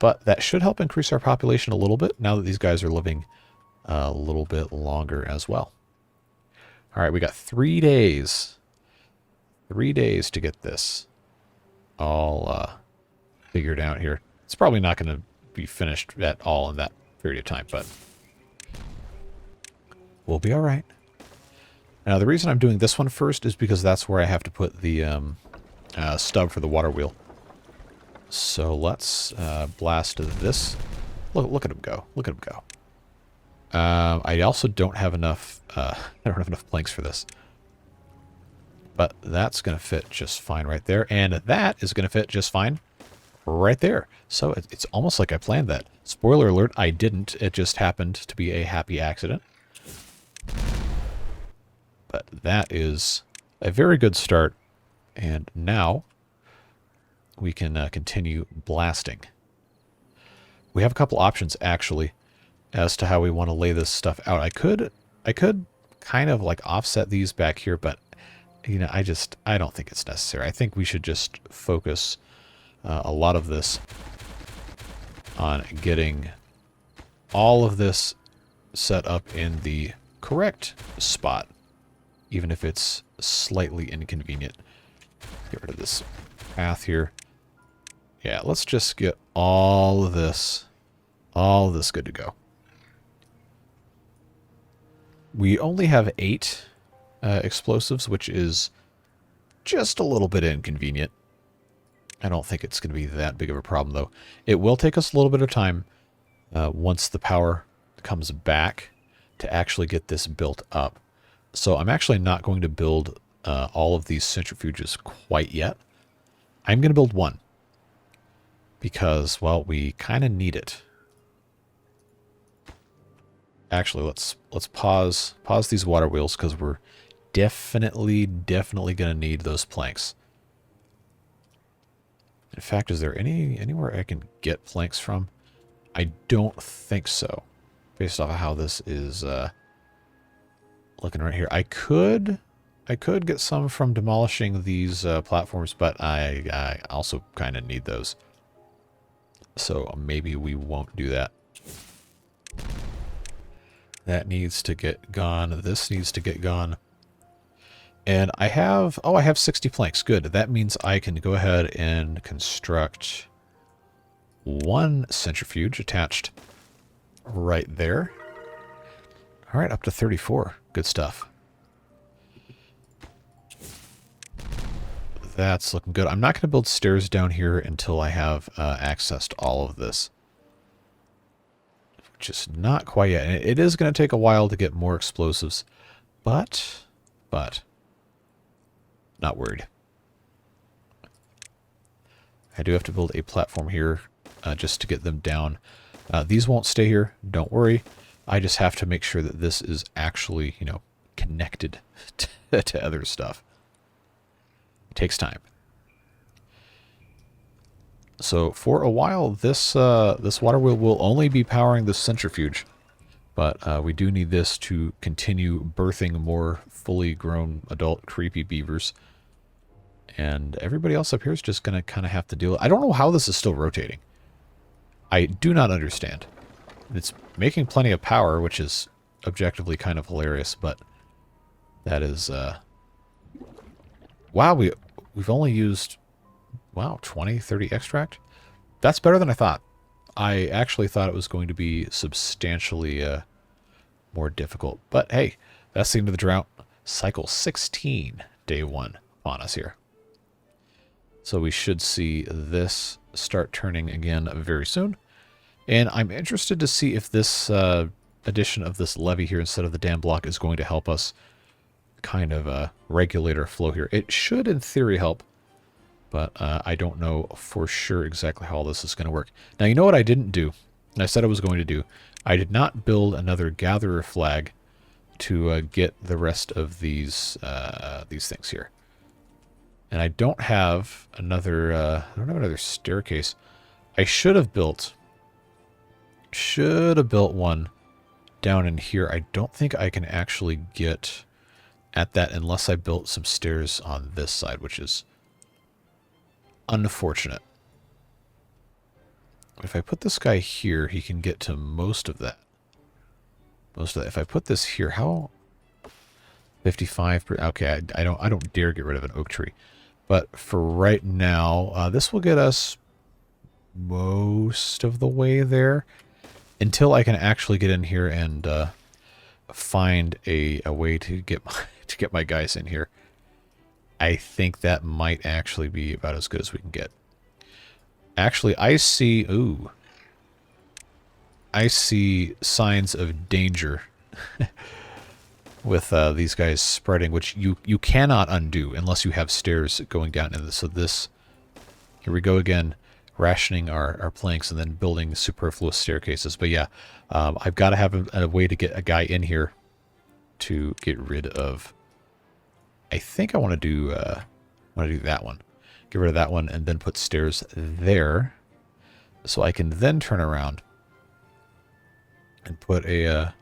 But that should help increase our population a little bit now that these guys are living a little bit longer as well. All right, we got 3 days. 3 days to get this all figured out here. It's probably not going to be finished at all in that period of time, but we'll be all right. Now, the reason I'm doing this one first is because that's where I have to put the stub for the water wheel. So let's blast this. Look at him go. Look at him go. I also don't have enough. I don't have enough planks for this, but that's going to fit just fine right there, and that is going to fit just fine right there. So it's almost like I planned that. Spoiler alert: I didn't. It just happened to be a happy accident. But that is a very good start, and now we can continue blasting. We have a couple options actually as to how we want to lay this stuff out. I could kind of like offset these back here, but you know, I don't think it's necessary. I think we should just focus a lot of this on getting all of this set up in the correct spot, even if it's slightly inconvenient. Get rid of this path here. Yeah, let's just get all of this good to go. We only have 8 explosives, which is just a little bit inconvenient. I don't think it's going to be that big of a problem, though. It will take us a little bit of time once the power comes back to actually get this built up. So I'm actually not going to build all of these centrifuges quite yet. I'm going to build one because, well, we kind of need it. Actually, let's pause these water wheels because we're definitely gonna need those planks. In fact, is there anywhere I can get planks from? I don't think so, based off of how this is looking right here. I could get some from demolishing these platforms, but I also kind of need those. So maybe we won't do that. That needs to get gone. This needs to get gone. And I have 60 planks. Good. That means I can go ahead and construct one centrifuge attached right there. All right, up to 34. Good stuff. That's looking good. I'm not going to build stairs down here until I have access to all of this. Just not quite yet. And it is going to take a while to get more explosives, but not worried. I do have to build a platform here just to get them down. These won't stay here. Don't worry. I just have to make sure that this is actually, you know, connected to other stuff. It takes time. So for a while, this water wheel will only be powering the centrifuge, but we do need this to continue birthing more fully grown adult creepy beavers. And everybody else up here is just going to kind of have to deal. I don't know how this is still rotating. I do not understand. It's making plenty of power, which is objectively kind of hilarious, but that is... Wow, we've only used... Wow, 20, 30 extract? That's better than I thought. I actually thought it was going to be substantially more difficult. But hey, that's the end of the drought. Cycle 16, day 1 on us here. So we should see this start turning again very soon. And I'm interested to see if this addition of this levee here instead of the dam block is going to help us kind of regulate our flow here. It should, in theory, help. But I don't know for sure exactly how all this is going to work. Now, you know what I didn't do? And I said I was going to do. I did not build another gatherer flag to get the rest of these things here. And I don't have another staircase. I should have built one down in here. I don't think I can actually get at that unless I built some stairs on this side, which is unfortunate. If I put this guy here, he can get to most of that. If I put this here, how? 55. Okay, I don't dare get rid of an oak tree. But for right now, this will get us most of the way there until I can actually get in here and find a way to get my guys in here. I think that might actually be about as good as we can get. Actually, I see signs of danger with these guys spreading, which you cannot undo unless you have stairs going down into this. So this, here we go again, rationing our planks and then building superfluous staircases. But yeah, I've got to have a way to get a guy in here to get rid of. I think I want to do that one. Get rid of that one and then put stairs there, so I can then turn around and put a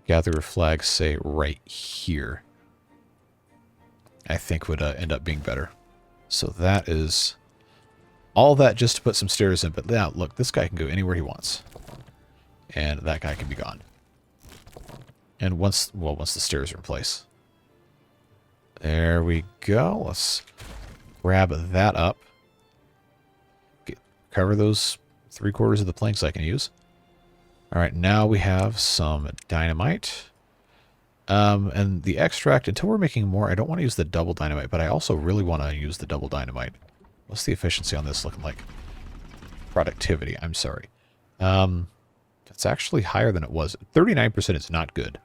gatherer flag, say right here. I think would end up being better. So that is all that just to put some stairs in. But now look, this guy can go anywhere he wants, and that guy can be gone. And once the stairs are in place. There we go. Let's grab that up. Cover those 3/4 of the planks I can use. All right, now we have some dynamite. And the extract, until we're making more, I don't want to use the double dynamite, but I also really want to use the double dynamite. What's the efficiency on this looking like? Productivity, I'm sorry. It's actually higher than it was. 39% is not good.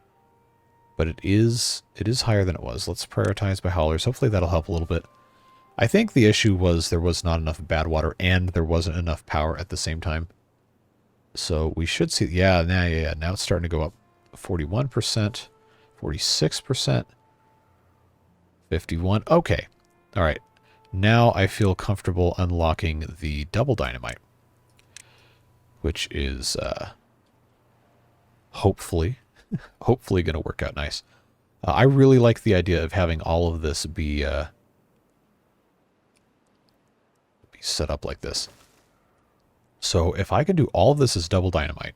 But it is higher than it was. Let's prioritize by haulers. Hopefully that'll help a little bit. I think the issue was there was not enough Badwater and there wasn't enough power at the same time. So we should see... Yeah, now it's starting to go up. 41%, 46%, 51. Okay. All right. Now I feel comfortable unlocking the double dynamite, which is hopefully going to work out nice. I really like the idea of having all of this be set up like this. So if I can do all of this as double dynamite,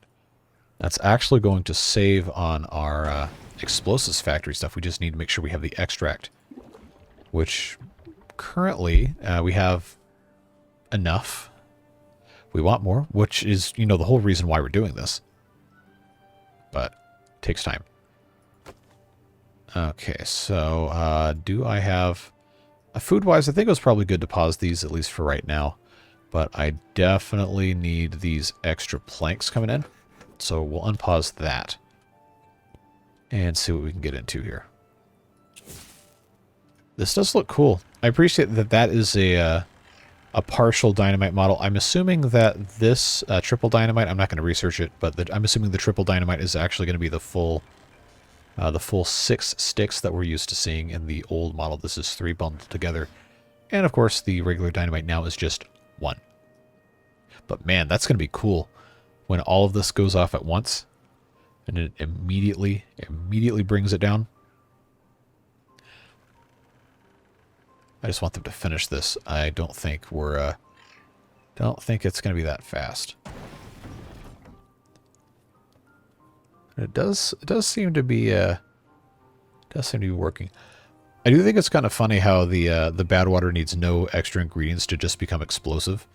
that's actually going to save on our explosives factory stuff. We just need to make sure we have the extract, which currently we have enough. We want more, which is, you know, the whole reason why we're doing this. But it takes time. Okay, so do I have... food-wise, I think it was probably good to pause these, at least for right now. But I definitely need these extra planks coming in. So we'll unpause that. And see what we can get into here. This does look cool. I appreciate that that is a partial dynamite model. I'm assuming that this triple dynamite, I'm not going to research it, but I'm assuming the triple dynamite is actually going to be the full 6 sticks that we're used to seeing in the old model. This is 3 bundled together. And of course, the regular dynamite now is just 1. But man, that's going to be cool when all of this goes off at once and it immediately brings it down. I just want them to finish this. I don't think don't think it's going to be that fast. It does seem to be working. I do think it's kind of funny how the Badwater needs no extra ingredients to just become explosive.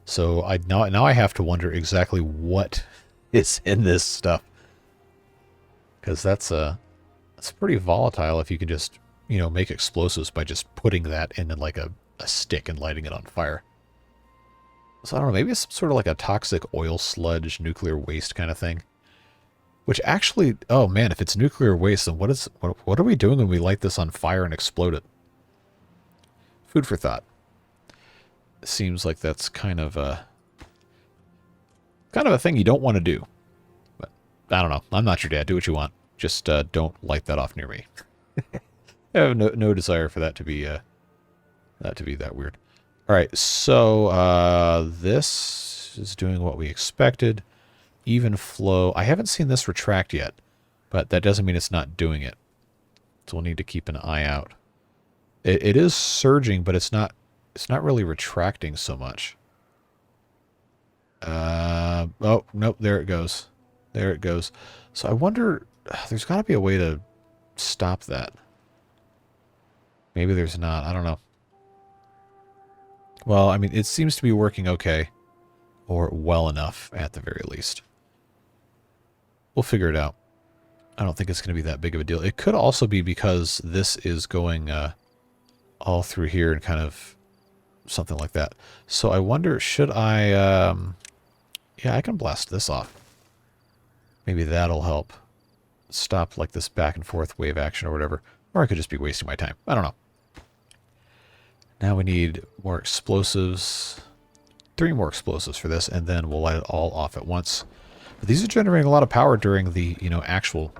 So now I have to wonder exactly what is in this stuff, because that's pretty volatile if you can just, you know, make explosives by just putting that in like a stick and lighting it on fire. So I don't know, maybe it's sort of like a toxic oil sludge, nuclear waste kind of thing. Which actually, oh man, if it's nuclear waste, then what are we doing when we light this on fire and explode it? Food for thought. Seems like that's kind of a thing you don't want to do. But I don't know. I'm not your dad. Do what you want. Just don't light that off near me. I have no desire for that to be that weird. All right, so this is doing what we expected. Even flow. I haven't seen this retract yet, but that doesn't mean it's not doing it. So we'll need to keep an eye out. It is surging, but it's not really retracting so much. Oh, nope, there it goes. There it goes. So I wonder, there's got to be a way to stop that. Maybe there's not. I don't know. Well, I mean, it seems to be working okay. Or well enough, at the very least. We'll figure it out. I don't think it's going to be that big of a deal. It could also be because this is going all through here and kind of something like that. So I wonder, should I... yeah, I can blast this off. Maybe that'll help stop like this back and forth wave action or whatever. Or I could just be wasting my time. I don't know. Now we need more explosives. 3 more explosives for this, and then we'll light it all off at once. But these are generating a lot of power during the, you know, actual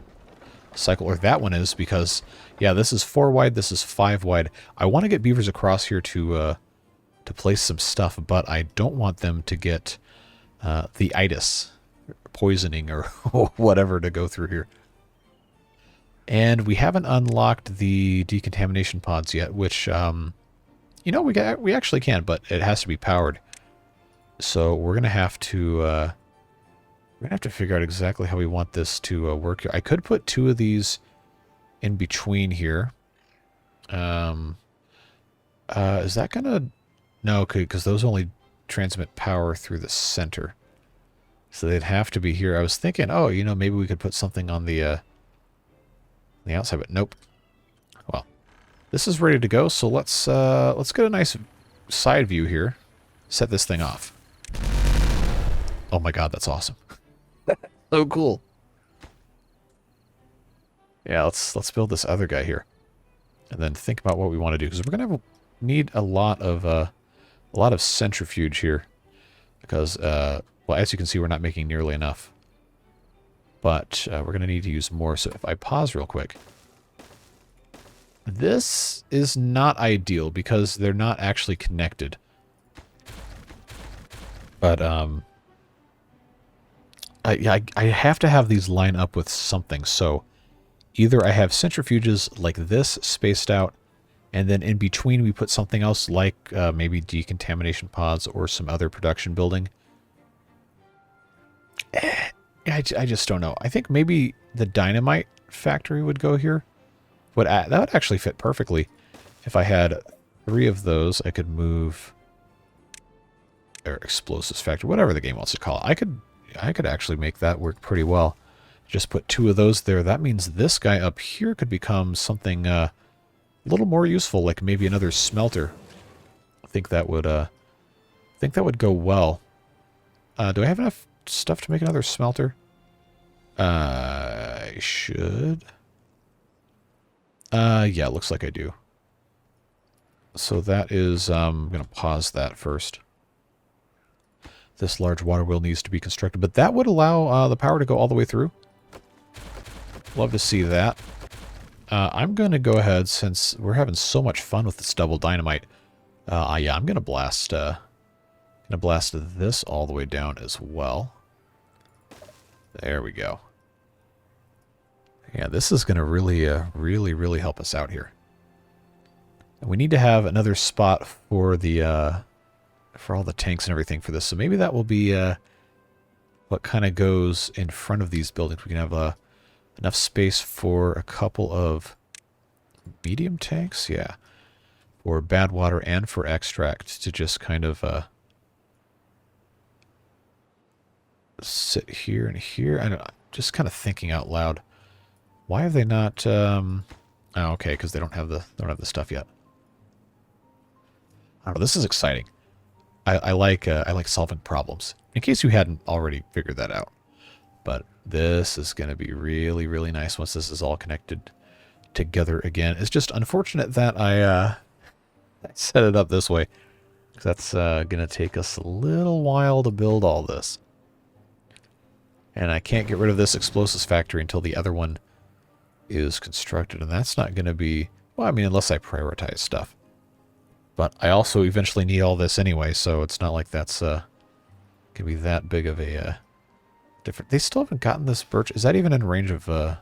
cycle, or that one is, because, yeah, this is 4 wide, this is 5 wide. I want to get beavers across here to place some stuff, but I don't want them to get the itis, poisoning, or whatever to go through here. And we haven't unlocked the decontamination pods yet, which, you know, we actually can, but it has to be powered. So we're gonna have to figure out exactly how we want this to work here. I could put 2 of these in between here. Is that gonna? No, because those only transmit power through the center, so they'd have to be here. I was thinking, oh, you know, maybe we could put something on the outside, but nope. Well, this is ready to go. So let's get a nice side view here. Set this thing off. Oh my god, that's awesome. So cool. Yeah, let's build this other guy here. And then think about what we want to do, because we're going to need a lot of centrifuge here, because well, as you can see, we're not making nearly enough. but we're going to need to use more. So if I pause real quick, this is not ideal because they're not actually connected. But I have to have these line up with something. So either I have centrifuges like this spaced out, and then in between we put something else like maybe decontamination pods or some other production building. I just don't know. I think maybe the dynamite factory would go here. That would actually fit perfectly. If I had 3 of those, I could move... or explosives factory, whatever the game wants to call it. I could actually make that work pretty well. Just put 2 of those there. That means this guy up here could become something a little more useful, like maybe another smelter. I think that would go well. Do I have enough stuff to make another smelter? I should. Yeah, it looks like I do. So that is, I'm going to pause that first. This large water wheel needs to be constructed, but that would allow the power to go all the way through. Love to see that. I'm going to go ahead, since we're having so much fun with this double dynamite. Yeah, I'm going to blast this all the way down as well. There we go. Yeah, this is going to really, really help us out here. And we need to have another spot for the for all the tanks and everything for this. So maybe that will be what kind of goes in front of these buildings. We can have enough space for a couple of medium tanks, yeah, for Badwater and for extract to just kind of sit here and here. I'm just kind of thinking out loud. Why have they not? Oh, okay, because they don't have the stuff yet. I don't know. This is exciting. I like solving problems. In case you hadn't already figured that out, but this is going to be really nice once this is all connected together again. It's just unfortunate that I set it up this way, because that's going to take us a little while to build all this, and I can't get rid of this explosives factory until the other one is constructed, and that's not going to be, well, I mean, unless I prioritize stuff. But I also eventually need all this anyway, so it's not like that's going to be that big of a different... They still haven't gotten this birch. Is that even in range of... No,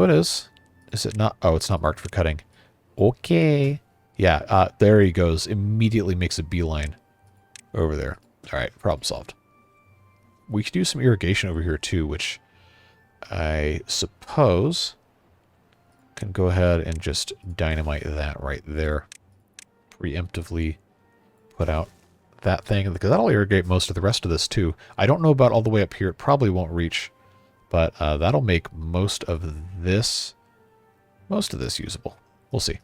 it is. Is it not? Oh, it's not marked for cutting. Okay. Yeah, there he goes. Immediately makes a beeline over there. All right, problem solved. We could do some irrigation over here too, which I suppose can go ahead and just dynamite that right there. Preemptively put out that thing, because that'll irrigate most of the rest of this too. I don't know about all the way up here. It probably won't reach, but that'll make most of this usable. We'll see.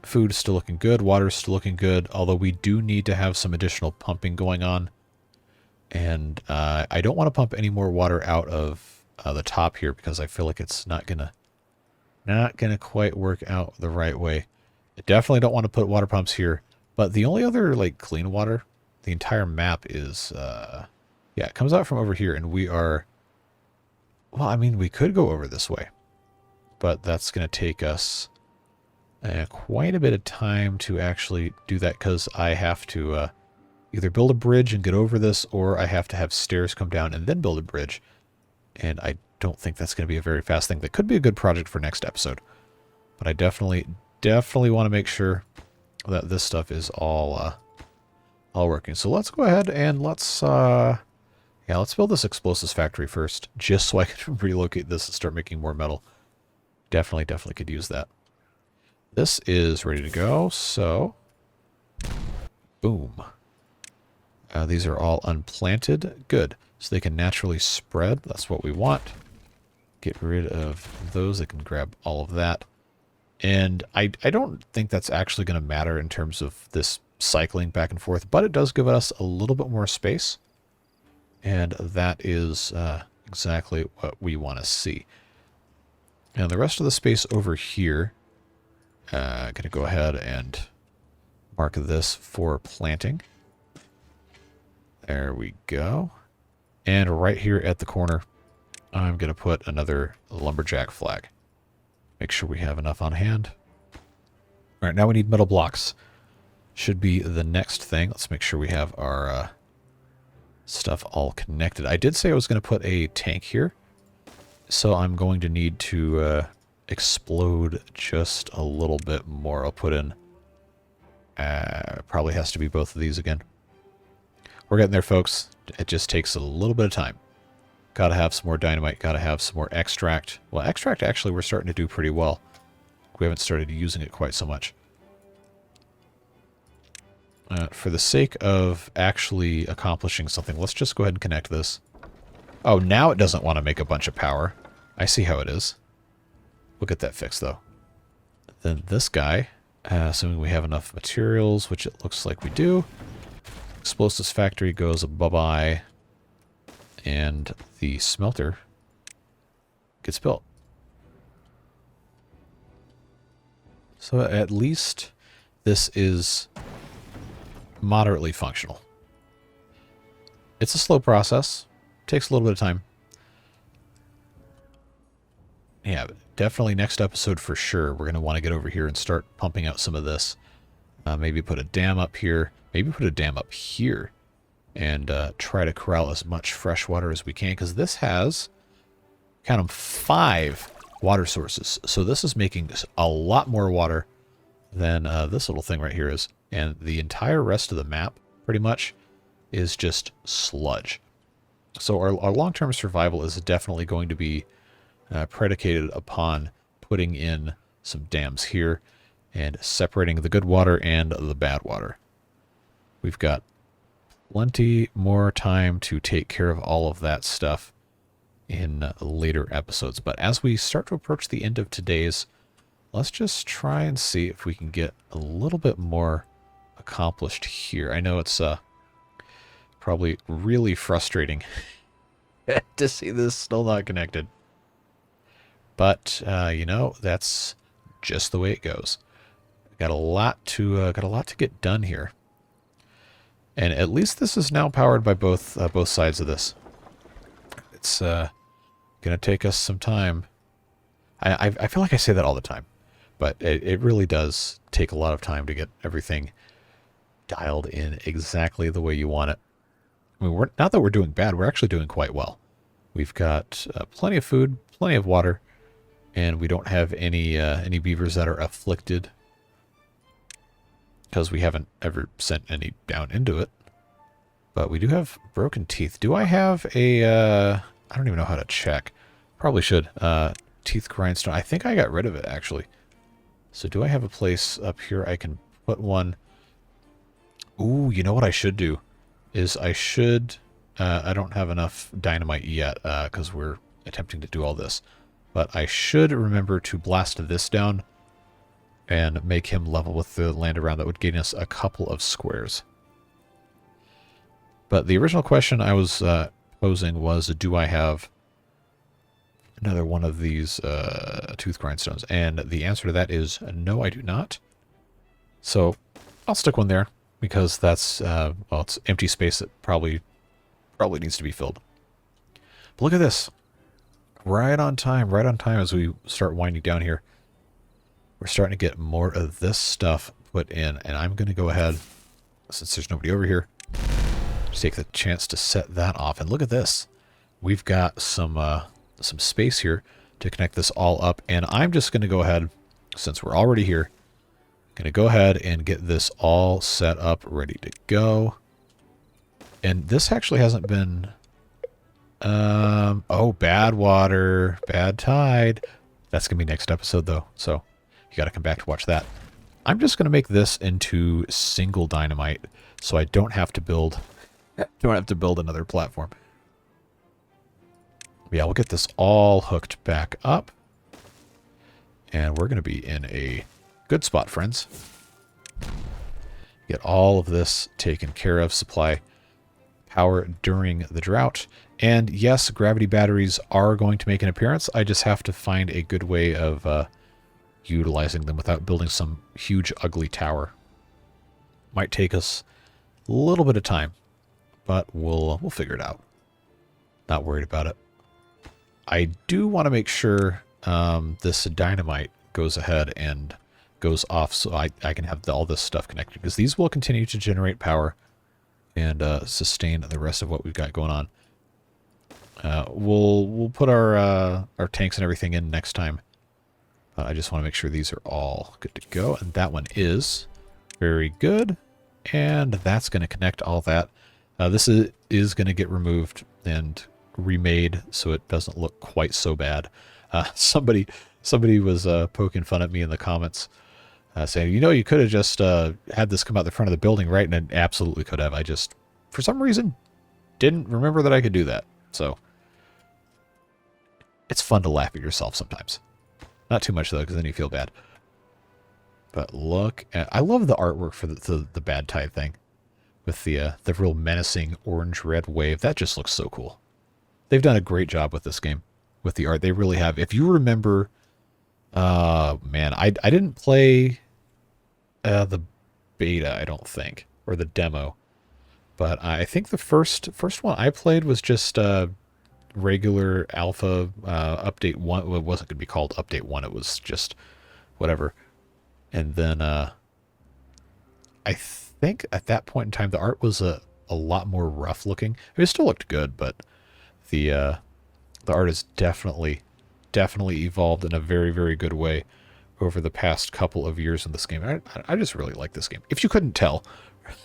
Food is still looking good. Water is still looking good, although we do need to have some additional pumping going on. And I don't want to pump any more water out of the top here, because I feel like it's not gonna quite work out the right way. I definitely don't want to put water pumps here, but the only other like clean water, the entire map is yeah, it comes out from over here, and we are, well, I mean, we could go over this way, but that's gonna take us quite a bit of time to actually do that, because I have to either build a bridge and get over this, or I have to have stairs come down and then build a bridge. And I don't think that's going to be a very fast thing. That could be a good project for next episode. But I definitely want to make sure that this stuff is all working. So let's go ahead and let's build this explosives factory first, just so I can relocate this and start making more metal. Definitely could use that. This is ready to go, so boom. These are all unplanted. Good. So they can naturally spread. That's what we want. Get rid of those. They can grab all of that. And I don't think that's actually going to matter in terms of this cycling back and forth, but it does give us a little bit more space. And that is exactly what we want to see. Now the rest of the space over here, going to go ahead and mark this for planting. There we go. And right here at the corner, I'm going to put another lumberjack flag. Make sure we have enough on hand. All right, now we need metal blocks. Should be the next thing. Let's make sure we have our stuff all connected. I did say I was going to put a tank here, so I'm going to need to explode just a little bit more. I'll put in, probably has to be both of these again. We're getting there, folks. It just takes a little bit of time. Gotta have some more dynamite, gotta have some more extract. Well, extract actually we're starting to do pretty well. We haven't started using it quite so much. For the sake of actually accomplishing something, let's just go ahead and connect this. Oh, now it doesn't want to make a bunch of power. I see how it is. We'll get that fixed, though. Then this guy, assuming we have enough materials, which it looks like we do. Explosives factory goes bye-bye. And the smelter gets built. So at least this is moderately functional. It's a slow process. Takes a little bit of time. Yeah, definitely next episode for sure. We're going to want to get over here and start pumping out some of this. Maybe put a dam up here. Maybe put a dam up here. And try to corral as much fresh water as we can. Because this has, count them, 5 water sources. So this is making a lot more water than this little thing right here is. And the entire rest of the map, pretty much, is just sludge. So our long-term survival is definitely going to be predicated upon putting in some dams here and separating the good water and the bad water. We've got plenty more time to take care of all of that stuff in later episodes. But as we start to approach the end of today's, let's just try and see if we can get a little bit more accomplished here. I know it's probably really frustrating to see this still not connected. But, you know, that's just the way it goes. Got a lot to get done here. And at least this is now powered by both sides of this. It's going to take us some time. I feel like I say that all the time. But it really does take a lot of time to get everything dialed in exactly the way you want it. I mean, not that we're doing bad, we're actually doing quite well. We've got plenty of food, plenty of water, and we don't have any beavers that are afflicted because we haven't ever sent any down into it. But we do have broken teeth. Do I have a, I don't even know how to check. Probably should. Teeth grindstone. I think I got rid of it, actually. So do I have a place up here I can put one? Ooh, you know what I should do? Is I should, I don't have enough dynamite yet, because we're attempting to do all this. But I should remember to blast this down and make him level with the land around. That would gain us a couple of squares. But the original question I was posing was, do I have another one of these tooth grindstones? And the answer to that is no, I do not. So I'll stick one there because that's, well, it's empty space that probably needs to be filled. But look at this. Right on time as we start winding down here. We're starting to get more of this stuff put in, and I'm going to go ahead, since there's nobody over here, just take the chance to set that off. And look at this. We've got some space here to connect this all up, and I'm just going to go ahead, since we're already here, going to go ahead and get this all set up, ready to go. And this actually hasn't been... oh, Badwater, Badtide. That's going to be next episode, though, so you got to come back to watch that. I'm just going to make this into single dynamite, so I don't have to build another platform. Yeah, we'll get this all hooked back up, and we're going to be in a good spot, friends. Get all of this taken care of, supply power during the drought. And yes, gravity batteries are going to make an appearance. I just have to find a good way of utilizing them without building some huge, ugly tower. Might take us a little bit of time, but we'll figure it out. Not worried about it. I do want to make sure this dynamite goes ahead and goes off so I can have all this stuff connected, because these will continue to generate power and sustain the rest of what we've got going on. We'll put our tanks and everything in next time. I just want to make sure these are all good to go, and that one is very good, and that's going to connect all that. This is going to get removed and remade so it doesn't look quite so bad. Somebody was poking fun at me in the comments, saying, you know, you could have just had this come out the front of the building, right? And it absolutely could have. I just, for some reason, didn't remember that I could do that. So it's fun to laugh at yourself sometimes. Not too much, though, because then you feel bad. But look at... I love the artwork for the Badtide thing. With the real menacing orange-red wave. That just looks so cool. They've done a great job with this game. With the art. They really have. If you remember... man, I didn't play the beta, I don't think. Or the demo. But I think the first one I played was just... regular alpha update 1. Well, it wasn't going to be called update 1. It was just whatever. And then I think at that point in time the art was a lot more rough looking. It still looked good, but the art has definitely evolved in a very, very good way over the past couple of years in this game. I just really like this game. If you couldn't tell,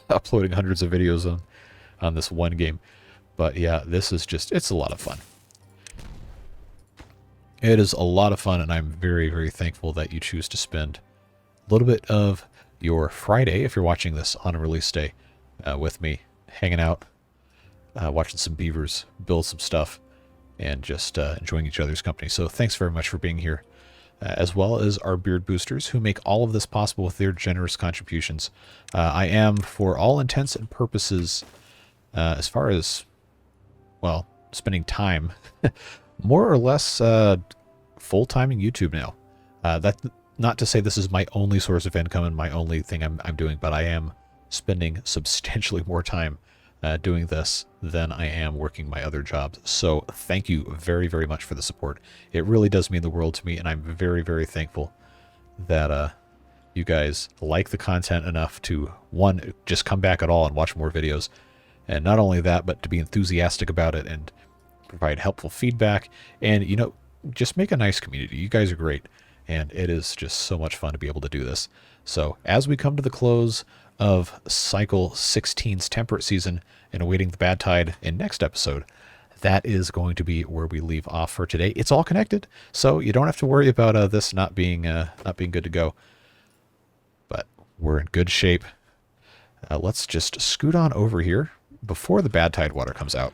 uploading hundreds of videos on this one game. But yeah, this is just, it's a lot of fun. It is a lot of fun, and I'm very, very thankful that you choose to spend a little bit of your Friday, if you're watching this on a release day, with me, hanging out, watching some beavers, build some stuff, and just enjoying each other's company. So thanks very much for being here, as well as our beard boosters who make all of this possible with their generous contributions. I am, for all intents and purposes, as far as... well, spending time, more or less full-time in YouTube now. That's not to say this is my only source of income and my only thing I'm doing, but I am spending substantially more time doing this than I am working my other jobs. So thank you very, very much for the support. It really does mean the world to me, and I'm very, very thankful that you guys like the content enough to, one, just come back at all and watch more videos. And not only that, but to be enthusiastic about it and provide helpful feedback and, you know, just make a nice community. You guys are great. And it is just so much fun to be able to do this. So as we come to the close of Cycle 16's temperate season and awaiting the Badtide in next episode, that is going to be where we leave off for today. It's all connected, so you don't have to worry about this not being good to go. But we're in good shape. Let's just scoot on over here before the Badtide water comes out.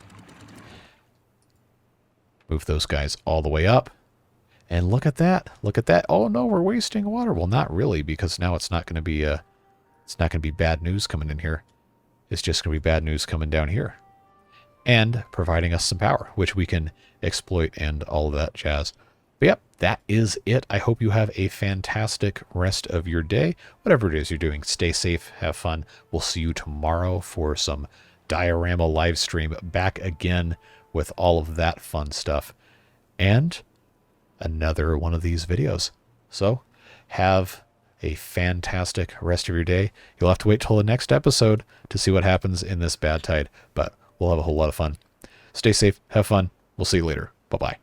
Move those guys all the way up. And look at that. Look at that. Oh no, we're wasting water. Well, not really, because now it's not going to be bad news coming in here. It's just going to be bad news coming down here. And providing us some power, which we can exploit and all of that jazz. But yep, that is it. I hope you have a fantastic rest of your day. Whatever it is you're doing, stay safe, have fun. We'll see you tomorrow for some diorama live stream back again with all of that fun stuff. And another one of these videos. So have a fantastic rest of your day. You'll have to wait till the next episode to see what happens in this Badtide, but we'll have a whole lot of fun. Stay safe, have fun. We'll see you later. Bye-bye.